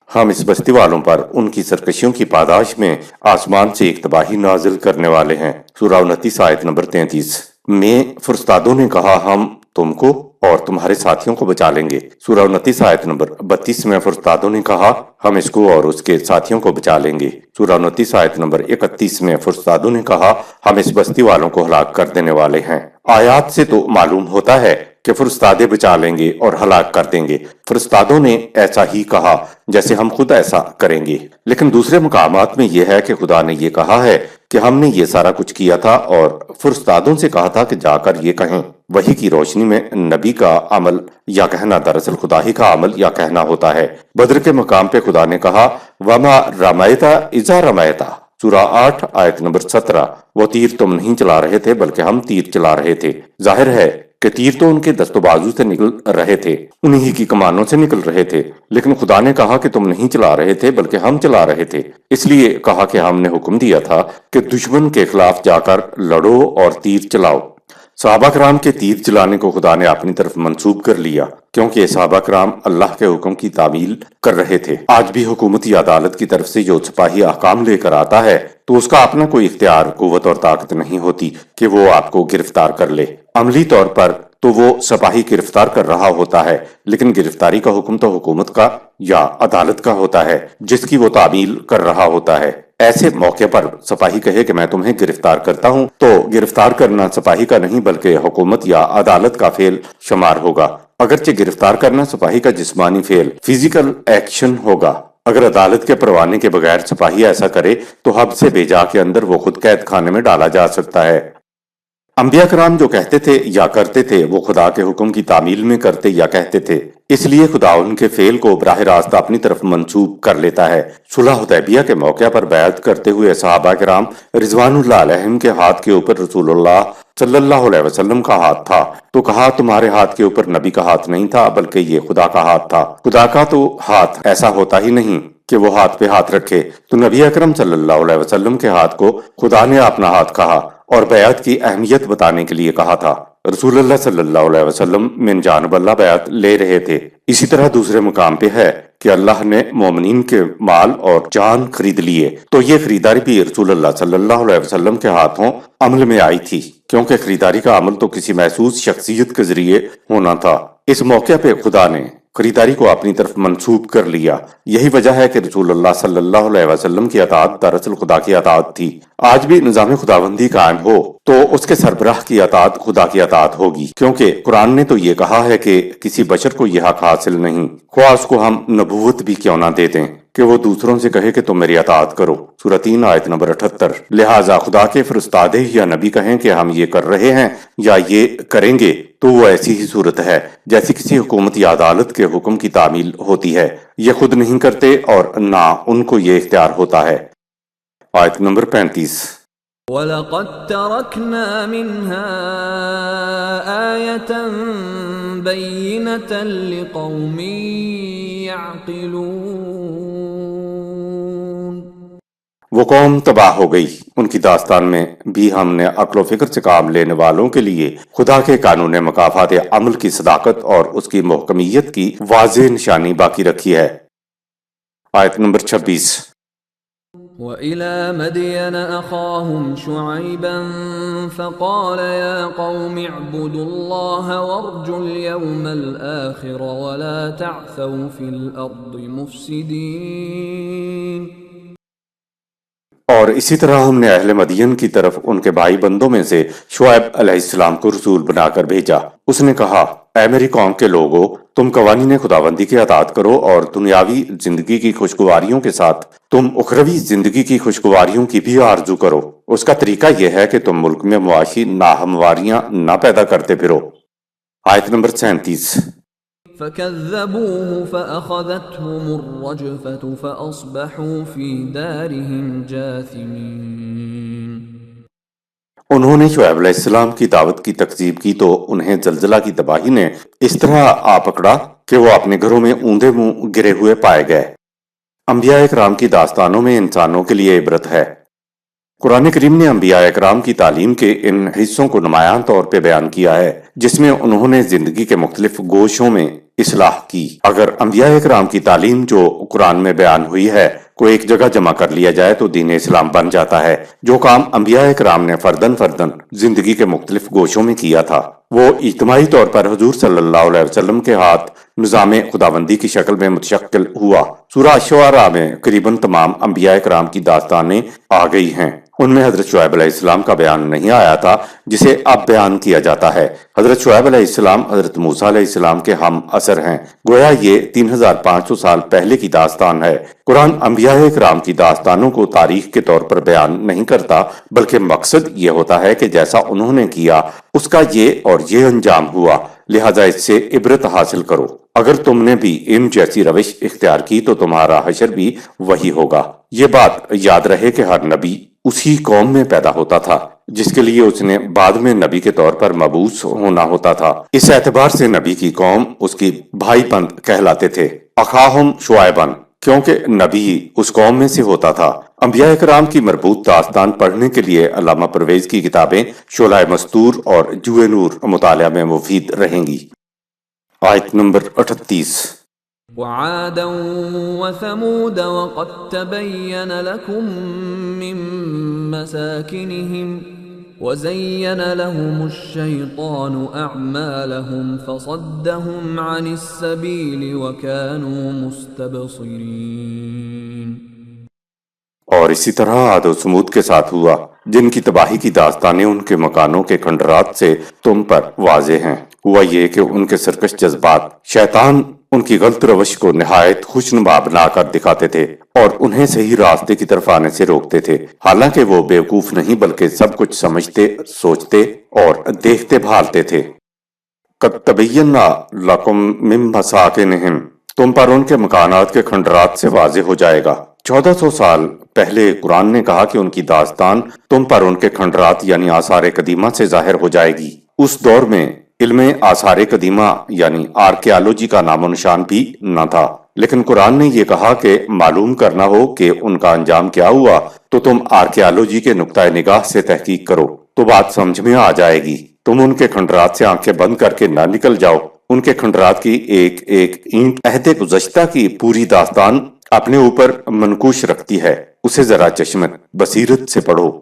ہم اس بستی والوں پر ان کی سرکشیوں کی پاداش میں آسمان سے ایک تباہی نازل کرنے والے ہیں۔ سورہ 29 آیت نمبر 33 میں فرستادوں نے کہا ہم تم کو اور تمہارے ساتھیوں کو بچا لیں گے۔ سورہ 29 آیت نمبر 32 میں فرستادوں نے کہا ہم اس کو اور اس کے ساتھیوں کو بچا لیں گے۔ سورہ 29 آیت نمبر 31 میں فرستادوں نے کہا ہم اس بستی والوں کو ہلاک کر دینے والے ہیں۔ آیات سے تو معلوم ہوتا ہے کہ فرستادے بچا لیں گے اور ہلاک کر دیں گے۔ فرستادوں نے ایسا ہی کہا جیسے ہم خود ایسا کریں گے، لیکن دوسرے مقامات میں یہ ہے کہ خدا نے یہ کہا ہے کہ ہم نے یہ سارا کچھ کیا تھا اور فرستادوں سے کہا تھا کہ جا کر یہ کہیں۔ وحی کی روشنی میں نبی کا عمل یا کہنا دراصل خدا ہی کا عمل یا کہنا ہوتا ہے۔ بدر کے مقام پہ خدا نے کہا وما رمیت اذا رمیت، سورہ 8 آیت نمبر 17، وہ تیر تم نہیں چلا رہے تھے بلکہ ہم تیر چلا رہے تھے۔ ظاہر ہے کہ تیر تو ان کے دست و بازو سے نکل رہے تھے، انہی کی کمانوں سے نکل رہے تھے، لیکن خدا نے کہا کہ تم نہیں چلا رہے تھے بلکہ ہم چلا رہے تھے۔ اس لیے کہا کہ ہم نے حکم دیا تھا کہ دشمن کے خلاف جا کر لڑو اور تیر چلاؤ۔ صحابہ کرام کے تیر چلانے کو خدا نے اپنی طرف منسوب کر لیا، کیونکہ صحابہ کرام اللہ کے حکم کی تعمیل کر رہے تھے۔ آج بھی حکومت یا عدالت کی طرف سے جو سپاہی احکام لے کر آتا ہے تو اس کا اپنا کوئی اختیار، قوت اور طاقت نہیں ہوتی کہ وہ آپ کو گرفتار کر لے۔ عملی طور پر تو وہ سپاہی گرفتار کر رہا ہوتا ہے، لیکن گرفتاری کا حکم تو حکومت کا یا عدالت کا ہوتا ہے جس کی وہ تعمیل کر رہا ہوتا ہے۔ ایسے موقع پر سپاہی کہے کہ میں تمہیں گرفتار کرتا ہوں تو گرفتار کرنا سپاہی کا نہیں بلکہ حکومت یا عدالت کا فعل شمار ہوگا۔ اگرچہ گرفتار کرنا سپاہی کا جسمانی فعل، فزیکل ایکشن ہوگا۔ اگر عدالت کے پروانے کے بغیر سپاہی ایسا کرے تو حد سے بے جا کے اندر وہ خود قید خانے میں ڈالا جا سکتا ہے۔ انبیاء کرام جو کہتے تھے یا کرتے تھے وہ خدا کے حکم کی تعمیل میں کرتے یا کہتے تھے، اس لیے خدا ان کے فعل کو براہ راست اپنی طرف منسوب کر لیتا ہے۔ صلح حدیبیہ کے موقع پر بیعت کرتے ہوئے صحابہ کرام رضوان اللہ علیہم کے ہاتھ کے اوپر رسول اللہ صلی اللہ علیہ وسلم کا ہاتھ تھا، تو کہا تمہارے ہاتھ کے اوپر نبی کا ہاتھ نہیں تھا بلکہ یہ خدا کا ہاتھ تھا۔ خدا کا تو ہاتھ ایسا ہوتا ہی نہیں کہ وہ ہاتھ پہ ہاتھ رکھے، تو نبی اکرم صلی اللہ علیہ وسلم کے ہاتھ کو خدا نے اپنا ہاتھ کہا اور بیعت کی اہمیت بتانے کے لیے کہا تھا۔ رسول اللہ صلی اللہ علیہ وسلم من جانب اللہ بیعت لے رہے تھے۔ اسی طرح دوسرے مقام پہ ہے کہ اللہ نے مومنین کے مال اور جان خرید لیے، تو یہ خریداری بھی رسول اللہ صلی اللہ علیہ وسلم کے ہاتھوں عمل میں آئی تھی، کیونکہ خریداری کا عمل تو کسی محسوس شخصیت کے ذریعے ہونا تھا۔ اس موقع پہ خدا نے خریداری کو اپنی طرف منسوب کر لیا۔ یہی وجہ ہے کہ رسول اللہ صلی اللہ علیہ وسلم کی اطاعت دراصل خدا کی اطاعت تھی۔ آج بھی نظام خداوندی قائم ہو تو اس کے سربراہ کی اطاعت خدا کی اطاعت ہوگی، کیونکہ قرآن نے تو یہ کہا ہے کہ کسی بشر کو یہ حق حاصل نہیں، خواہ اس کو ہم نبوت بھی کیوں نہ دے دیں، کہ وہ دوسروں سے کہے کہ تم میری اطاعت کرو۔ سورہ 3 آیت نمبر 78۔ لہٰذا خدا کے فرستادے یا نبی کہیں کہ ہم یہ کر رہے ہیں یا یہ کریں گے تو وہ ایسی ہی صورت ہے جیسی کسی حکومت یا عدالت کے حکم کی تعمیل ہوتی ہے۔ یہ خود نہیں کرتے اور نہ ان کو یہ اختیار ہوتا ہے۔ آیت نمبر 35۔ وَلَقَدْ تَرَكْنَا مِنْهَا آيَةً بَيِّنَةً لِقَوْمٍ يَعْقِلُونَ۔ وہ قوم تباہ ہو گئی، ان کی داستان میں بھی ہم نے عقل و فکر سے کام لینے والوں کے لیے خدا کے قانون مکافات عمل کی صداقت اور اس کی محکمیت کی واضح نشانی باقی رکھی ہے۔ آیت نمبر 26۔ وَإِلَى مَدْيَنَ أَخَاهُمْ شُعَيْبًا فَقَالَ يَا قَوْمِ اعْبُدُوا اللَّهَ وَارْجُوا الْيَوْمَ الْآخِرَ وَلَا تَعْثَوْا فِي الْأَرْضِ مُفْسِدِينَ۔ اور اسی طرح ہم نے اہل مدین کی طرف ان کے بھائی بندوں میں سے شعیب علیہ السلام کو رسول بنا کر بھیجا۔ اس نے کہا، اے میری قوم کے لوگو، تم قوانین خداوندی کی اطاعت کرو اور دنیاوی زندگی کی خوشگواریوں کے ساتھ تم اخروی زندگی کی خوشگواریوں کی بھی آرزو کرو۔ اس کا طریقہ یہ ہے کہ تم ملک میں معاشی ناہمواریاں نہ پیدا کرتے پھرو۔ آیت نمبر 37۔ فَكَذَّبُوهُ فَأَخَذَتْهُمُ الرَّجْفَةُ فَأَصْبَحُوا فِي دَارِهِمْ جَاثِمِينَ۔ انہوں نے شعیب علیہ السلام کی دعوت کی تکذیب کی تو انہیں زلزلہ کی تباہی نے اس طرح آ پکڑا کہ وہ اپنے گھروں میں اوندے منہ گرے ہوئے پائے گئے۔ انبیاء اکرام کی داستانوں میں انسانوں کے لیے عبرت ہے۔ قرآن کریم نے انبیاء اکرام کی تعلیم کے ان حصوں کو نمایاں طور پہ بیان کیا ہے جس میں انہوں نے زندگی کے مختلف گوشوں میں اصلاح کی۔ اگر انبیاء اکرام کی تعلیم جو قرآن میں بیان ہوئی ہے کو ایک جگہ جمع کر لیا جائے تو دین اسلام بن جاتا ہے۔ جو کام انبیاء اکرام نے فردن زندگی کے مختلف گوشوں میں کیا تھا وہ اجتماعی طور پر حضور صلی اللہ علیہ وسلم کے ہاتھ نظام خداوندی کی شکل میں متشکل ہوا۔ سورہ شعراء میں قریباً تمام انبیاء اکرام کی داستانیں آ گئی ہیں۔ ان میں حضرت شعیب علیہ السلام کا بیان نہیں آیا تھا جسے اب بیان کیا جاتا ہے۔ حضرت شعیب علیہ السلام حضرت موسیٰ علیہ السلام کے ہم عصر ہیں، گویا یہ 3500 سال پہلے کی داستان ہے۔ قرآن انبیاء اکرام کی داستانوں کو تاریخ کے طور پر بیان نہیں کرتا بلکہ مقصد یہ ہوتا ہے کہ جیسا انہوں نے کیا اس کا یہ اور یہ انجام ہوا، لہذا اس سے عبرت حاصل کرو۔ اگر تم نے بھی ان جیسی روش اختیار کی تو تمہارا حشر بھی وہی ہوگا۔ یہ بات یاد رہے کہ ہر نبی اسی قوم میں پیدا ہوتا تھا جس کے لیے اس نے بعد میں نبی کے طور پر مبعوث ہونا ہوتا تھا۔ اس اعتبار سے نبی کی قوم اس کی بھائی بند کہلاتے تھے، اخاہم شعیبن، کیونکہ نبی اس قوم میں سے ہوتا تھا۔ انبیاء اکرام کی مربوط داستان پڑھنے کے لیے علامہ پرویز کی کتابیں شعلہ مستور اور جوئے نور مطالعہ میں مفید رہیں گی۔ آیت نمبر 38۔ وعادا وثمود وقد تبين لكم من مساكنهم وزين لهم الشيطان أعمالهم فصدهم عن السبيل وكانوا مستبصرين۔ اور اسی طرح عاد و سمود کے ساتھ ہوا جن کی تباہی کی داستانیں ان کے مکانوں کے کھنڈرات سے تم پر واضح ہیں۔ ہوا یہ کہ ان کے سرکش جذبات شیطان ان کی غلط روش کو نہایت خوشنما بنا کر دکھاتے تھے اور انہیں صحیح راستے کی طرف آنے سے روکتے تھے، حالانکہ وہ بیوقوف نہیں بلکہ سب کچھ سمجھتے، سوچتے اور دیکھتے بھالتے تھے۔ قد تبینا لکم من مساکنہم، تم پر ان کے مکانات کے کھنڈرات سے واضح ہو جائے گا۔ 1400 سال پہلے قرآن نے کہا کہ ان کی داستان تم پر ان کے کھنڈرات یعنی آثار قدیمہ سے ظاہر ہو جائے گی۔ اس دور میں علم آثار قدیمہ یعنی آرکیالوجی کا نام و نشان بھی نہ تھا، لیکن قرآن نے یہ کہا کہ معلوم کرنا ہو کہ ان کا انجام کیا ہوا تو تم آرکیالوجی کے نقطہ نگاہ سے تحقیق کرو تو بات سمجھ میں آ جائے گی۔ تم ان کے کھنڈرات سے آنکھیں بند کر کے نہ نکل جاؤ، ان کے کھنڈرات کی ایک ایک اینٹ عہد گزشتہ کی پوری داستان اپنے اوپر منقوش رکھتی ہے، اسے ذرا چشمت بصیرت سے پڑھو۔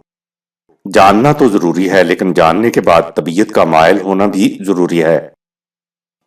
جاننا تو ضروری ہے لیکن جاننے کے بعد طبیعت کا مائل ہونا بھی ضروری ہے۔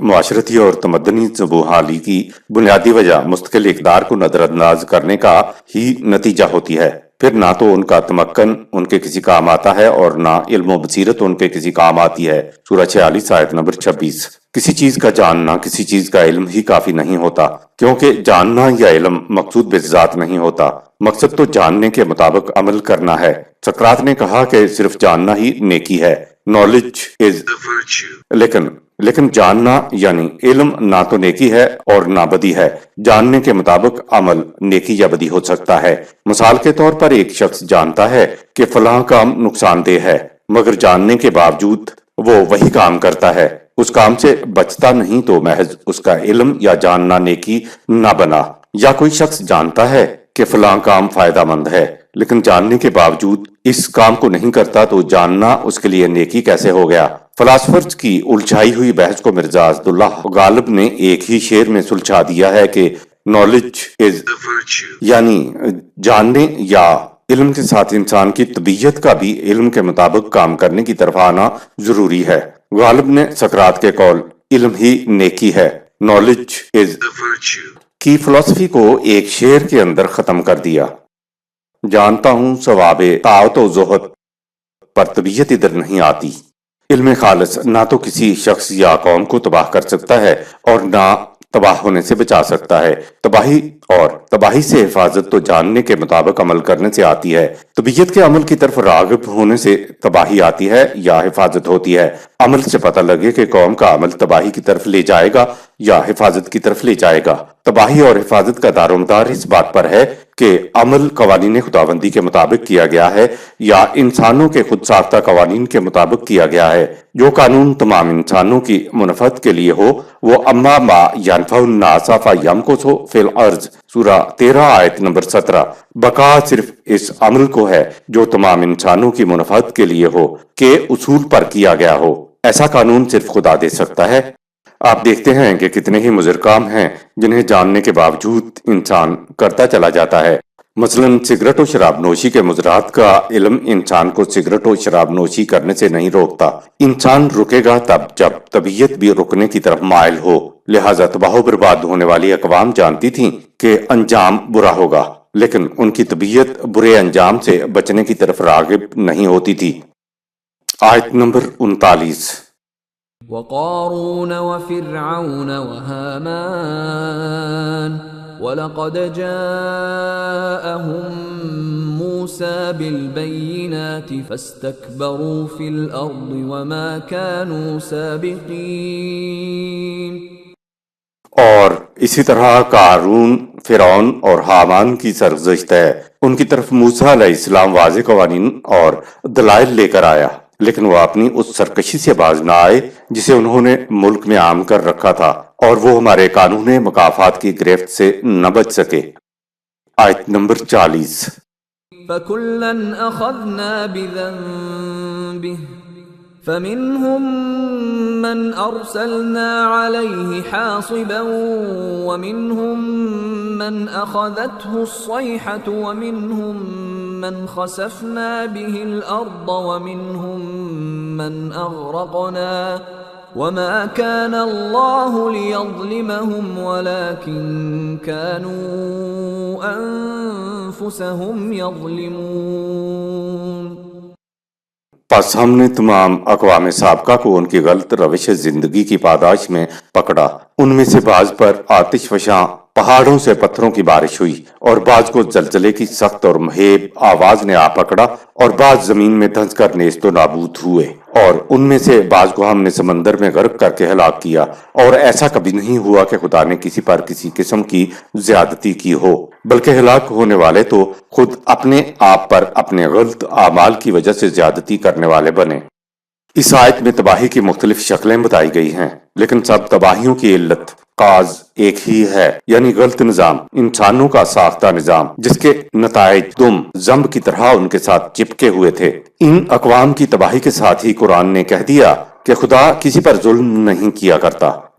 معاشرتی اور تمدنی بحالی کی بنیادی وجہ مستقل اقدار کو نظر انداز کرنے کا ہی نتیجہ ہوتی ہے۔ پھر نہ تو ان کا تمکن ان کے کسی کام آتا ہے اور نہ علم و بصیرت ان کے کسی کام آتی ہے۔ سورہ 46 آیت نمبر 26۔ کسی چیز کا جاننا کسی چیز کا علم ہی کافی نہیں ہوتا، کیونکہ جاننا یا علم مقصود بذات نہیں ہوتا، مقصد تو جاننے کے مطابق عمل کرنا ہے۔ سقراط نے کہا کہ صرف جاننا ہی نیکی ہے، knowledge is لیکن جاننا یعنی علم نہ تو نیکی ہے اور نہ بدی ہے۔ جاننے کے مطابق عمل نیکی یا بدی ہو سکتا ہے۔ مثال کے طور پر ایک شخص جانتا ہے کہ فلاں کام نقصان دہ ہے، مگر جاننے کے باوجود وہ وہی کام کرتا ہے، اس کام سے بچتا نہیں، تو محض اس کا علم یا جاننا نیکی نہ بنا۔ یا کوئی شخص جانتا ہے کہ فلاں کام فائدہ مند ہے، لیکن جاننے کے باوجود اس کام کو نہیں کرتا، تو جاننا اس کے لیے نیکی کیسے ہو گیا؟ فلاسفرز کی الجھائی ہوئی بحث کو مرزا اسداللہ غالب نے ایک ہی شعر میں سلجھا دیا ہے کہ knowledge is یعنی جاننے یا علم کے ساتھ انسان کی طبیعت کا بھی علم کے مطابق کام کرنے کی طرف آنا ضروری ہے۔ غالب نے سقراط کے قول علم ہی نیکی ہے، knowledge is کی فلسفی کو ایک شعر کے اندر ختم کر دیا۔ جانتا ہوں ثواب طاعت و زہد، پر طبیعت ادھر نہیں آتی۔ علم خالص نہ تو کسی شخص یا قوم کو تباہ کر سکتا ہے اور نہ تباہ ہونے سے بچا سکتا ہے۔ تباہی سے حفاظت تو جاننے کے مطابق عمل کرنے سے آتی ہے۔ طبیعت کے عمل کی طرف راغب ہونے سے تباہی آتی ہے یا حفاظت ہوتی ہے۔ عمل سے پتہ لگے کہ قوم کا عمل تباہی کی طرف لے جائے گا یا حفاظت کی طرف لے جائے گا۔ تباہی اور حفاظت کا دار و مدار اس بات پر ہے کہ عمل قوانین خداوندی کے مطابق کیا گیا ہے یا انسانوں کے خود ساختہ قوانین کے مطابق کیا گیا ہے۔ جو قانون تمام انسانوں کی منفعت کے لیے ہو، وہ اما ما ینفع الناس فیمکث فی الارض، سورہ 13 آیت نمبر 17۔ بقا صرف اس عمل کو ہے جو تمام انسانوں کی منفعت کے لیے ہو، کے اصول پر کیا گیا ہو۔ ایسا قانون صرف خدا دے سکتا ہے۔ آپ دیکھتے ہیں کہ کتنے ہی مضر کام ہیں جنہیں جاننے کے باوجود انسان کرتا چلا جاتا ہے۔ مثلا سگریٹ و شراب نوشی کے مضرات کا علم انسان کو سگریٹ و شراب نوشی کرنے سے نہیں روکتا۔ انسان رکے گا تب جب طبیعت بھی رکنے کی طرف مائل ہو۔ لہٰذا تباہ و برباد ہونے والی اقوام جانتی تھیں کہ انجام برا ہوگا، لیکن ان کی طبیعت برے انجام سے بچنے کی طرف راغب نہیں ہوتی تھی۔ آیت نمبر 39۔ وقارون وفرعون وهامان وَلَقَدْ جَاءَهُم مُوسَى بِالْبَيِّنَاتِ فَاسْتَكْبَرُوا فِي الْأَرْضِ وَمَا كَانُوا سَابِقِينَ۔ اور اسی طرح قارون، فرعون اور حامان کی سرگزشت ہے۔ ان کی طرف موسیٰ علیہ السلام واضح قوانین اور دلائل لے کر آیا، لیکن وہ اپنی اس سرکشی سے باز نہ آئے جسے انہوں نے ملک میں عام کر رکھا تھا، اور وہ ہمارے قانون مکافات کی گرفت سے نہ بچ سکے۔ آیت نمبر 40۔ فَكُلًّا أَخَذْنَا بِذَنبِهِ فَمِنْهُمْ مَنْ أَرْسَلْنَا عَلَيْهِ حَاصِبًا وَمِنْهُمْ مَنْ أَخَذَتْهُ الصَّيْحَةُ وَمِنْهُمْ مَنْ خَسَفْنَا بِهِ الْأَرْضَ وَمِنْهُمْ مَنْ أَغْرَقْنَا وَمَا كَانَ اللَّهُ لِيَظْلِمَهُمْ وَلَكِنْ كَانُوا أَنفُسَهُمْ يَظْلِمُونَ۔ پس ہم نے تمام اقوام سابقہ کو ان کی غلط روش زندگی کی پاداش میں پکڑا۔ ان میں سے بعض پر آتش فشاں پہاڑوں سے پتھروں کی بارش ہوئی، اور بعض کو زلزلے کی سخت اور مہیب آواز نے آ پکڑا، اور بعض زمین میں دھنس کر نیست و نابود ہوئے، اور ان میں سے بعض کو ہم نے سمندر میں غرق کر کے ہلاک کیا۔ اور ایسا کبھی نہیں ہوا کہ خدا نے کسی پر کسی قسم کی زیادتی کی ہو، بلکہ ہلاک ہونے والے تو خود اپنے آپ پر اپنے غلط اعمال کی وجہ سے زیادتی کرنے والے بنے۔ اس آیت میں تباہی کی مختلف شکلیں بتائی گئی ہیں، لیکن سب تباہیوں کی علت کاز ایک ہی ہے، یعنی غلط نظام، انسانوں کا ساختہ نظام، جس کے نتائج دم زمب کی طرح ان کے ساتھ چپکے ہوئے تھے۔ ان اقوام کی تباہی کے ساتھ ہی قرآن نے کہہ دیا کہ خدا کسی پر ظلم نہیں کیا کرتا،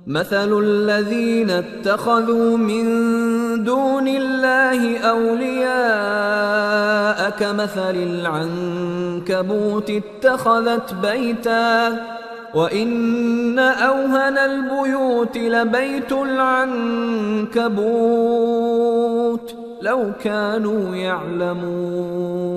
مثل الذين اتخذوا من دون الله أولياء كمثل العنكبوت اتخذت بيتا وإن أوهن البيوت لبيت العنكبوت لو كانوا يعلمون۔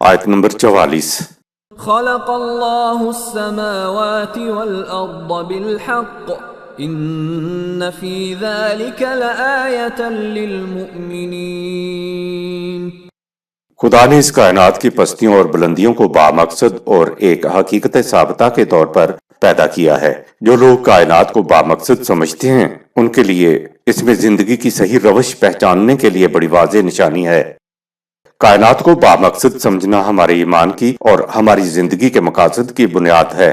آیت نمبر 44۔ خلق اللہ السماوات والارض بالحق ان فی ذلک لآیۃ للمؤمنین۔ خدا نے اس کائنات کی پستیوں اور بلندیوں کو بامقصد اور ایک حقیقت ثابتہ کے طور پر پیدا کیا ہے۔ جو لوگ کائنات کو بامقصد سمجھتے ہیں ان کے لیے اس میں زندگی کی صحیح روش پہچاننے کے لیے بڑی واضح نشانی ہے۔ کائنات کو بامقصد سمجھنا ہمارے ایمان کی اور ہماری زندگی کے مقاصد کی بنیاد ہے۔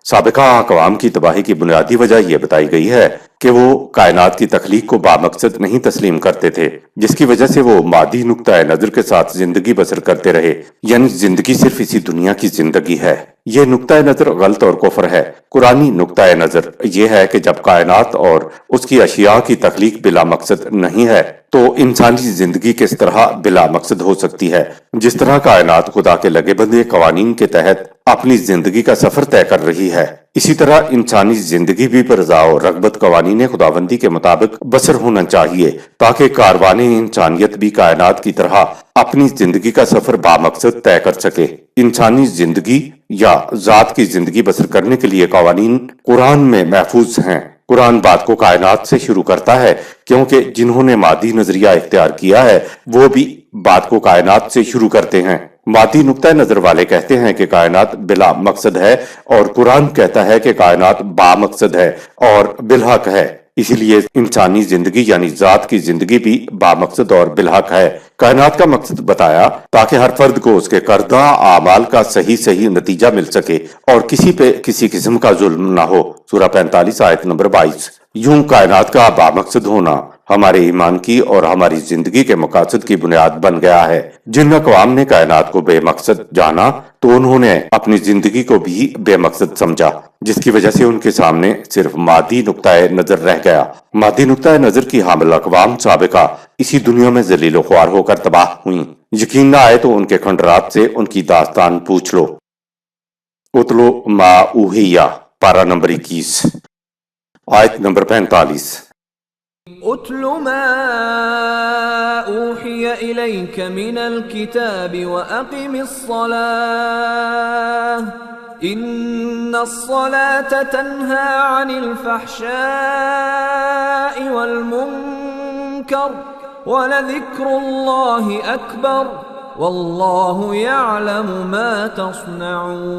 سابقہ اقوام کی تباہی کی بنیادی وجہ یہ بتائی گئی ہے کہ وہ کائنات کی تخلیق کو بامقصد نہیں تسلیم کرتے تھے، جس کی وجہ سے وہ مادی نقطہ نظر کے ساتھ زندگی بسر کرتے رہے، یعنی زندگی صرف اسی دنیا کی زندگی ہے۔ یہ نقطہ نظر غلط اور کفر ہے۔ قرآنی نقطہ نظر یہ ہے کہ جب کائنات اور اس کی اشیاء کی تخلیق بلا مقصد نہیں ہے تو انسانی زندگی کس طرح بلا مقصد ہو سکتی ہے؟ جس طرح کائنات خدا کے لگے بندے قوانین کے تحت اپنی زندگی کا سفر طے کر رہی ہے، اسی طرح انسانی زندگی بھی برضا و رغبت قوانین خداوندی کے مطابق بسر ہونا چاہیے، تاکہ کاروان انسانیت بھی کائنات کی طرح اپنی زندگی کا سفر بامقصد طے کر سکے۔ انسانی زندگی یا ذات کی زندگی بسر کرنے کے لیے قوانین قرآن میں محفوظ ہیں۔ قرآن بات کو کائنات سے شروع کرتا ہے، کیونکہ جنہوں نے مادی نظریہ اختیار کیا ہے وہ بھی بات کو کائنات سے شروع کرتے ہیں۔ مادی نقطہ نظر والے کہتے ہیں کہ کائنات بلا مقصد ہے، اور قرآن کہتا ہے کہ کائنات بامقصد ہے اور بالحق ہے۔ اسی لیے انسانی زندگی یعنی ذات کی زندگی بھی بامقصد اور بالحق ہے۔ کائنات کا مقصد بتایا تاکہ ہر فرد کو اس کے کردہ اعمال کا صحیح نتیجہ مل سکے اور کسی پہ کسی قسم کا ظلم نہ ہو۔ سورہ 45 آیت نمبر 22۔ یوں کائنات کا بامقصد ہونا ہمارے ایمان کی اور ہماری زندگی کے مقاصد کی بنیاد بن گیا ہے۔ جن اقوام نے کائنات کو بے مقصد جانا تو انہوں نے اپنی زندگی کو بھی بے مقصد سمجھا، جس کی وجہ سے ان کے سامنے صرف مادی نقطہ نظر رہ گیا۔ مادی نقطہ نظر کی حامل اقوام سابقہ اسی دنیا میں ذلیل و خوار ہو کر تباہ ہوئیں۔ یقین نہ آئے تو ان کے کھنڈرات سے ان کی داستان پوچھ لو۔ اتلو ما اوحیہ، پارہ نمبر 21، آیت نمبر 45۔ اتل ما اوحی الیک من الکتاب واقم الصلاة ان الصلاة تنہی عن الفحشاء والمنکر ولذکر اللہ اکبر واللہ یعلم ما تصنعون۔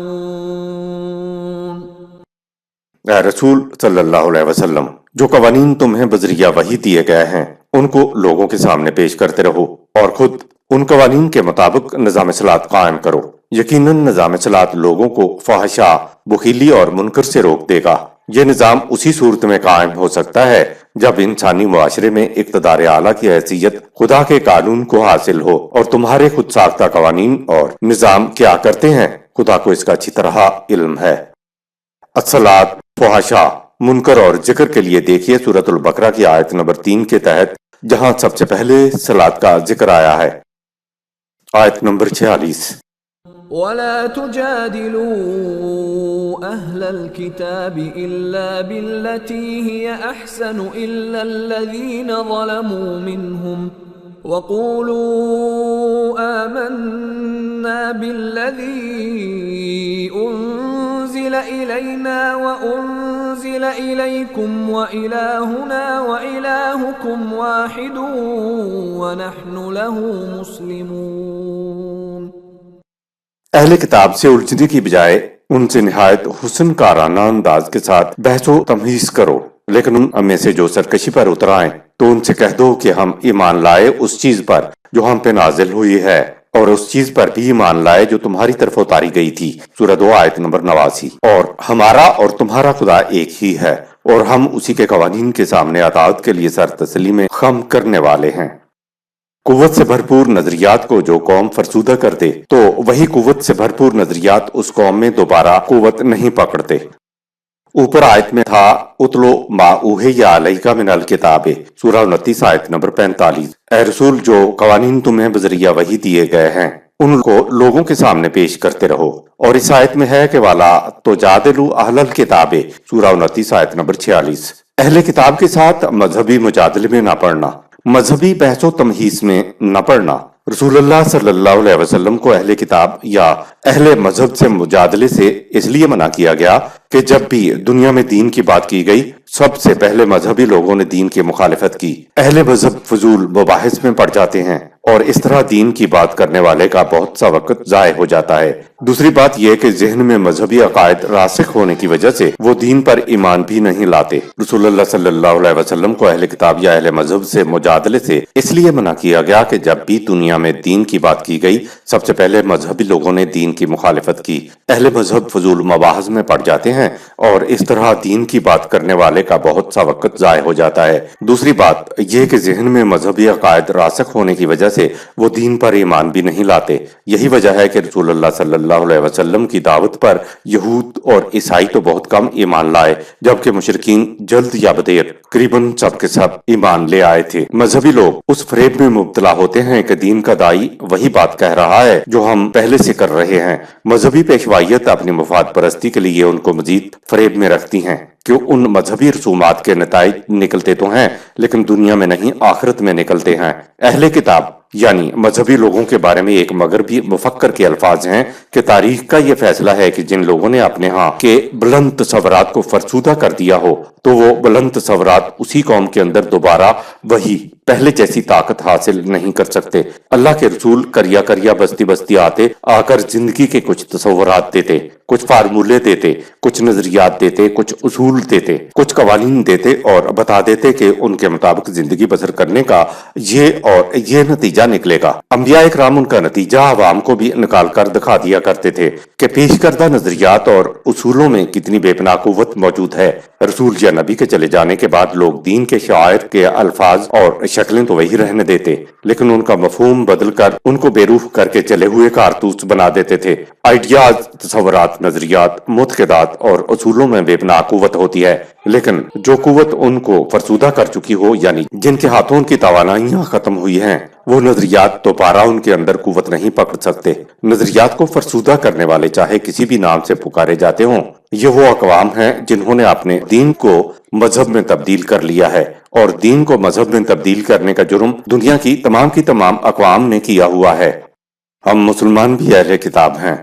اے رسول صلی اللہ علیہ وسلم، جو قوانین تمہیں بذریعہ وحی دیے گئے ہیں ان کو لوگوں کے سامنے پیش کرتے رہو اور خود ان قوانین کے مطابق نظام صلاۃ قائم کرو۔ یقیناً نظام صلاۃ لوگوں کو فحشاء، بخیلی اور منکر سے روک دے گا۔ یہ نظام اسی صورت میں قائم ہو سکتا ہے جب انسانی معاشرے میں اقتدار اعلیٰ کی حیثیت خدا کے قانون کو حاصل ہو، اور تمہارے خود ساختہ قوانین اور نظام کیا کرتے ہیں خدا کو اس کا اچھی طرح علم ہے۔ الصلاۃ، فحشاء، منکر اور ذکر کے لیے دیکھیے سورۃ البقرہ کی آیت نمبر 3 کے تحت، جہاں سب سے پہلے صلاۃ کا ذکر آیا ہے۔ آیت نمبر 46۔ وَلَا تُجَادِلُوا أَهْلَ الْكِتَابِ إِلَّا بِالَّتِي هِيَ أَحْسَنُ إِلَّا الَّذِينَ ظَلَمُوا مِنْهُمْ وَقُولُوا آمَنَّا بِالَّذِي أُنزِلَ إِلَيْنَا وَأُنزِلَ إِلَيْكُمْ وَإِلَٰهُنَا وَإِلَٰهُكُمْ وَاحِدٌ وَنَحْنُ لَهُ مُسْلِمُونَ۔ اہل کتاب سے الجھنے کی بجائے ان سے نہایت حسن کارانہ انداز کے ساتھ بحث و تمہیز کرو، لیکن ان میں سے جو سرکشی پر اتر آئیں تو ان سے کہہ دو کہ ہم ایمان لائے اس چیز پر جو ہم پہ نازل ہوئی ہے، اور اس چیز پر بھی ایمان لائے جو تمہاری طرف اتاری گئی تھی۔ سورہ 2 آیت نمبر 89۔ اور ہمارا اور تمہارا خدا ایک ہی ہے، اور ہم اسی کے قوانین کے سامنے اطاعت کے لیے سر تسلی میں خم کرنے والے ہیں۔ قوت سے بھرپور نظریات کو جو قوم فرسودہ کرتے تو وہی قوت سے بھرپور نظریات اس قوم میں دوبارہ قوت نہیں پکڑتے۔ اوپر آیت میں تھا اتلو ما اوحی الیک من الکتاب، سورہ 29 آیت نمبر 45۔ اے رسول، جو قوانین تمہیں بذریعہ وحی دیے گئے ہیں ان کو لوگوں کے سامنے پیش کرتے رہو۔ اور اس آیت میں ہے کہ والا تجادلوا اہل الکتاب، سورہ 29 آیت نمبر 46۔ اہل کتاب کے ساتھ مذہبی مجادلے میں نہ پڑنا، مذہبی بحث و تمہیز میں نہ پڑنا، رسول اللہ صلی اللہ علیہ وسلم کو اہل کتاب یا اہل مذہب سے مجادلے سے اس لیے منع کیا گیا کہ جب بھی دنیا میں دین کی بات کی گئی سب سے پہلے مذہبی لوگوں نے دین کی مخالفت کی۔ اہل مذہب فضول مباحث میں پڑ جاتے ہیں اور اس طرح دین کی بات کرنے والے کا بہت سا وقت ضائع ہو جاتا ہے۔ دوسری بات یہ کہ ذہن میں مذہبی عقائد راسخ ہونے کی وجہ سے وہ دین پر ایمان بھی نہیں لاتے۔ رسول اللہ صلی اللہ علیہ وسلم کو اہل کتاب یا اہل مذہب سے مجادلے سے اس لیے منع کیا گیا کہ جب بھی دنیا میں دین کی بات کی گئی سب سے پہلے مذہبی لوگوں نے دین کی مخالفت کی۔ اہل مذہب فضول مباحث میں پڑ جاتے ہیں اور اس طرح دین کی بات کرنے والے کا بہت سا وقت ضائع ہو جاتا ہے۔ دوسری بات یہ کہ ذہن میں مذہبی عقائد راسخ ہونے کی وجہ سے وہ دین پر ایمان بھی نہیں لاتے۔ یہی وجہ ہے کہ رسول اللہ صلی اللہ علیہ وسلم کی دعوت پر یہود اور عیسائی تو بہت کم ایمان لائے جبکہ مشرکین جلد یا بدیر قریباً سب کے سب ایمان لے آئے تھے۔ مذہبی لوگ اس فریب میں مبتلا ہوتے ہیں کہ دین کا داعی وہی بات کہہ رہا ہے جو ہم پہلے سے کر رہے ہیں۔ مذہبی پیشوائیت اپنی مفاد پرستی کے لیے ان کو مزید فریب میں رکھتی ہیں کہ ان مذہبی رسومات کے نتائج نکلتے تو ہیں لیکن دنیا میں نہیں آخرت میں نکلتے ہیں۔ اہل کتاب یعنی مذہبی لوگوں کے بارے میں ایک مغربی مفکر کے الفاظ ہیں کہ تاریخ کا یہ فیصلہ ہے کہ جن لوگوں نے اپنے ہاں کے بلند تصورات کو فرسودہ کر دیا ہو تو وہ بلند تصورات اسی قوم کے اندر دوبارہ وہی پہلے جیسی طاقت حاصل نہیں کر سکتے۔ اللہ کے رسول کریا کریا بستی بستی آتے، آ کر زندگی کے کچھ تصورات دیتے، کچھ فارمولے دیتے، کچھ نظریات دیتے، کچھ اصول دیتے، کچھ قوانین دیتے اور بتا دیتے کہ ان کے مطابق زندگی بسر کرنے کا یہ نتیجہ نکلے گا۔ انبیاء اکرام ان کا نتیجہ عوام کو بھی نکال کر دکھا دیا کرتے تھے کہ پیش کردہ نظریات اور اصولوں میں کتنی بے پناہ قوت موجود ہے۔ رسول یا نبی کے چلے جانے کے بعد لوگ دین کے شعائر کے الفاظ اور شکلیں تو وہی رہنے دیتے لیکن ان کا مفہوم بدل کر ان کو بے روح کر کے چلے ہوئے کارتوس بنا دیتے تھے۔ آئیڈیاز، تصورات، نظریات، معتقدات اور اصولوں میں بے پناہ قوت ہوتی ہے لیکن جو قوت ان کو فرسودہ کر چکی ہو یعنی جن کے ہاتھوں کی توانائیاں ختم ہوئی ہیں وہ نظریات دوبارہ ان کے اندر قوت نہیں پکڑ سکتے۔ نظریات کو فرسودہ کرنے والے چاہے کسی بھی نام سے پکارے جاتے ہوں، یہ وہ اقوام ہیں جنہوں نے اپنے دین کو مذہب میں تبدیل کر لیا ہے اور دین کو مذہب میں تبدیل کرنے کا جرم دنیا کی تمام اقوام نے کیا ہوا ہے۔ ہم مسلمان بھی اہل کتاب ہیں۔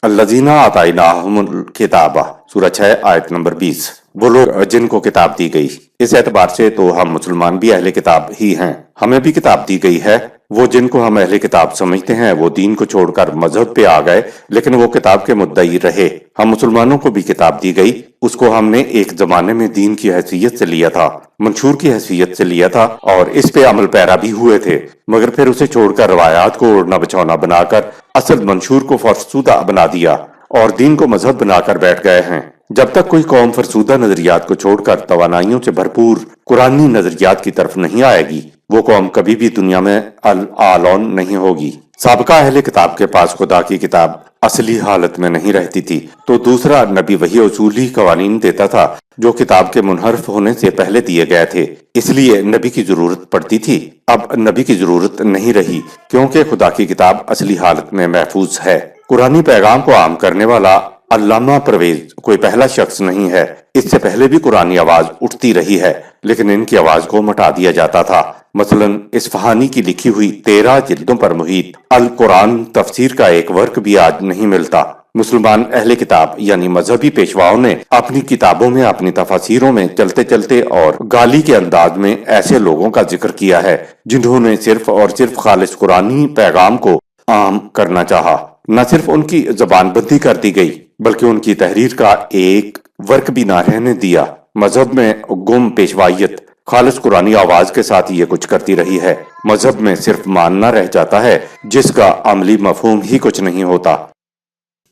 الذین آتیناہم الکتاب سورہ 6 آیت نمبر 20۔ وہ لوگ جن کو کتاب دی گئی، اس اعتبار سے تو ہم مسلمان بھی اہل کتاب ہی ہیں۔ ہمیں بھی کتاب دی گئی ہے۔ وہ جن کو ہم اہل کتاب سمجھتے ہیں وہ دین کو چھوڑ کر مذہب پہ آ گئے لیکن وہ کتاب کے مدعی رہے۔ ہم مسلمانوں کو بھی کتاب دی گئی، اس کو ہم نے ایک زمانے میں دین کی حیثیت سے لیا تھا، منشور کی حیثیت سے لیا تھا اور اس پہ عمل پیرا بھی ہوئے تھے، مگر پھر اسے چھوڑ کر روایات کو اوڑھنا بچھونا بنا کر اصل منشور کو فرسودہ بنا دیا اور دین کو مذہب بنا کر بیٹھ گئے ہیں۔ جب تک کوئی قوم فرسودہ نظریات کو چھوڑ کر توانائیوں سے بھرپور قرآنی نظریات کی طرف نہیں آئے گی وہ قوم کبھی بھی دنیا میں العالون نہیں ہوگی۔ سابقہ اہل کتاب کے پاس خدا کی کتاب اصلی حالت میں نہیں رہتی تھی تو دوسرا نبی وہی اصولی قوانین دیتا تھا جو کتاب کے منحرف ہونے سے پہلے دیے گئے تھے، اس لیے نبی کی ضرورت پڑتی تھی۔ اب نبی کی ضرورت نہیں رہی کیونکہ خدا کی کتاب اصلی حالت میں محفوظ ہے۔ قرآنی پیغام کو عام کرنے والا علامہ پرویز کوئی پہلا شخص نہیں ہے، اس سے پہلے بھی قرآنی آواز اٹھتی رہی ہے لیکن ان کی آواز کو مٹا دیا جاتا تھا۔ مثلا اصفہانی کی لکھی ہوئی 13 جلدوں پر محیط القرآن تفسیر کا ایک ورق بھی آج نہیں ملتا۔ مسلمان اہل کتاب یعنی مذہبی پیشواؤں نے اپنی کتابوں میں اپنی تفاسیروں میں چلتے چلتے اور گالی کے انداز میں ایسے لوگوں کا ذکر کیا ہے جنہوں نے صرف اور صرف خالص قرآنی پیغام کو عام کرنا چاہا۔ نہ صرف ان کی زبان بندی کر دی گئی بلکہ ان کی تحریر کا ایک ورق بھی نہ رہنے دیا۔ مذہب میں گم پیشوائیت خالص قرآنی آواز کے ساتھ یہ کچھ کرتی رہی ہے۔ مذہب میں صرف ماننا رہ جاتا ہے جس کا عملی مفہوم ہی کچھ نہیں ہوتا۔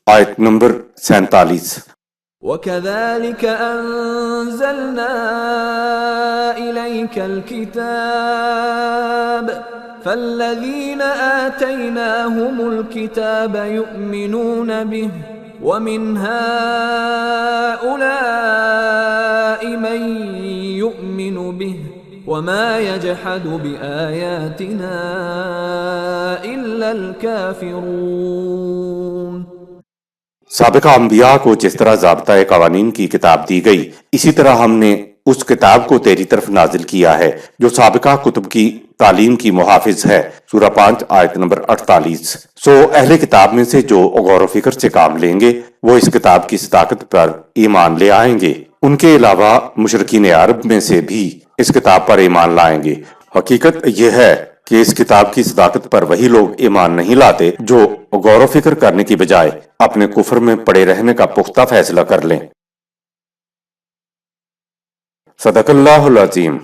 آیت نمبر 47۔ وَكَذَلِكَ أَنزَلْنَا إِلَيْكَ الْكِتَابَ فَالَّذِينَ آتَيْنَاهُمُ الْكِتَابَ يُؤْمِنُونَ بِهِ وَمِنْ هَؤُلَاءِ مَن يُؤْمِنُ بِهِ وَمَا يَجْحَدُ بِآيَاتِنَا إِلَّا الْكَافِرُونَ۔ سابقہ انبیاء کو جس طرح ضابطۂ قوانین کی کتاب دی گئی اسی طرح ہم نے اس کتاب کو تیری طرف نازل کیا ہے جو سابقہ کتب کی تعلیم کی محافظ ہے۔ سورہ 5 آیت نمبر 48۔ سو اہل کتاب میں سے جو غور و فکر سے کام لیں گے وہ اس کتاب کی صداقت پر ایمان لے آئیں گے۔ ان کے علاوہ مشرکین عرب میں سے بھی اس کتاب پر ایمان لائیں گے۔ حقیقت یہ ہے کہ اس کتاب کی صداقت پر وہی لوگ ایمان نہیں لاتے جو غور و فکر کرنے کی بجائے اپنے کفر میں پڑے رہنے کا پختہ فیصلہ کر لیں۔ صدق اللہ العظیم۔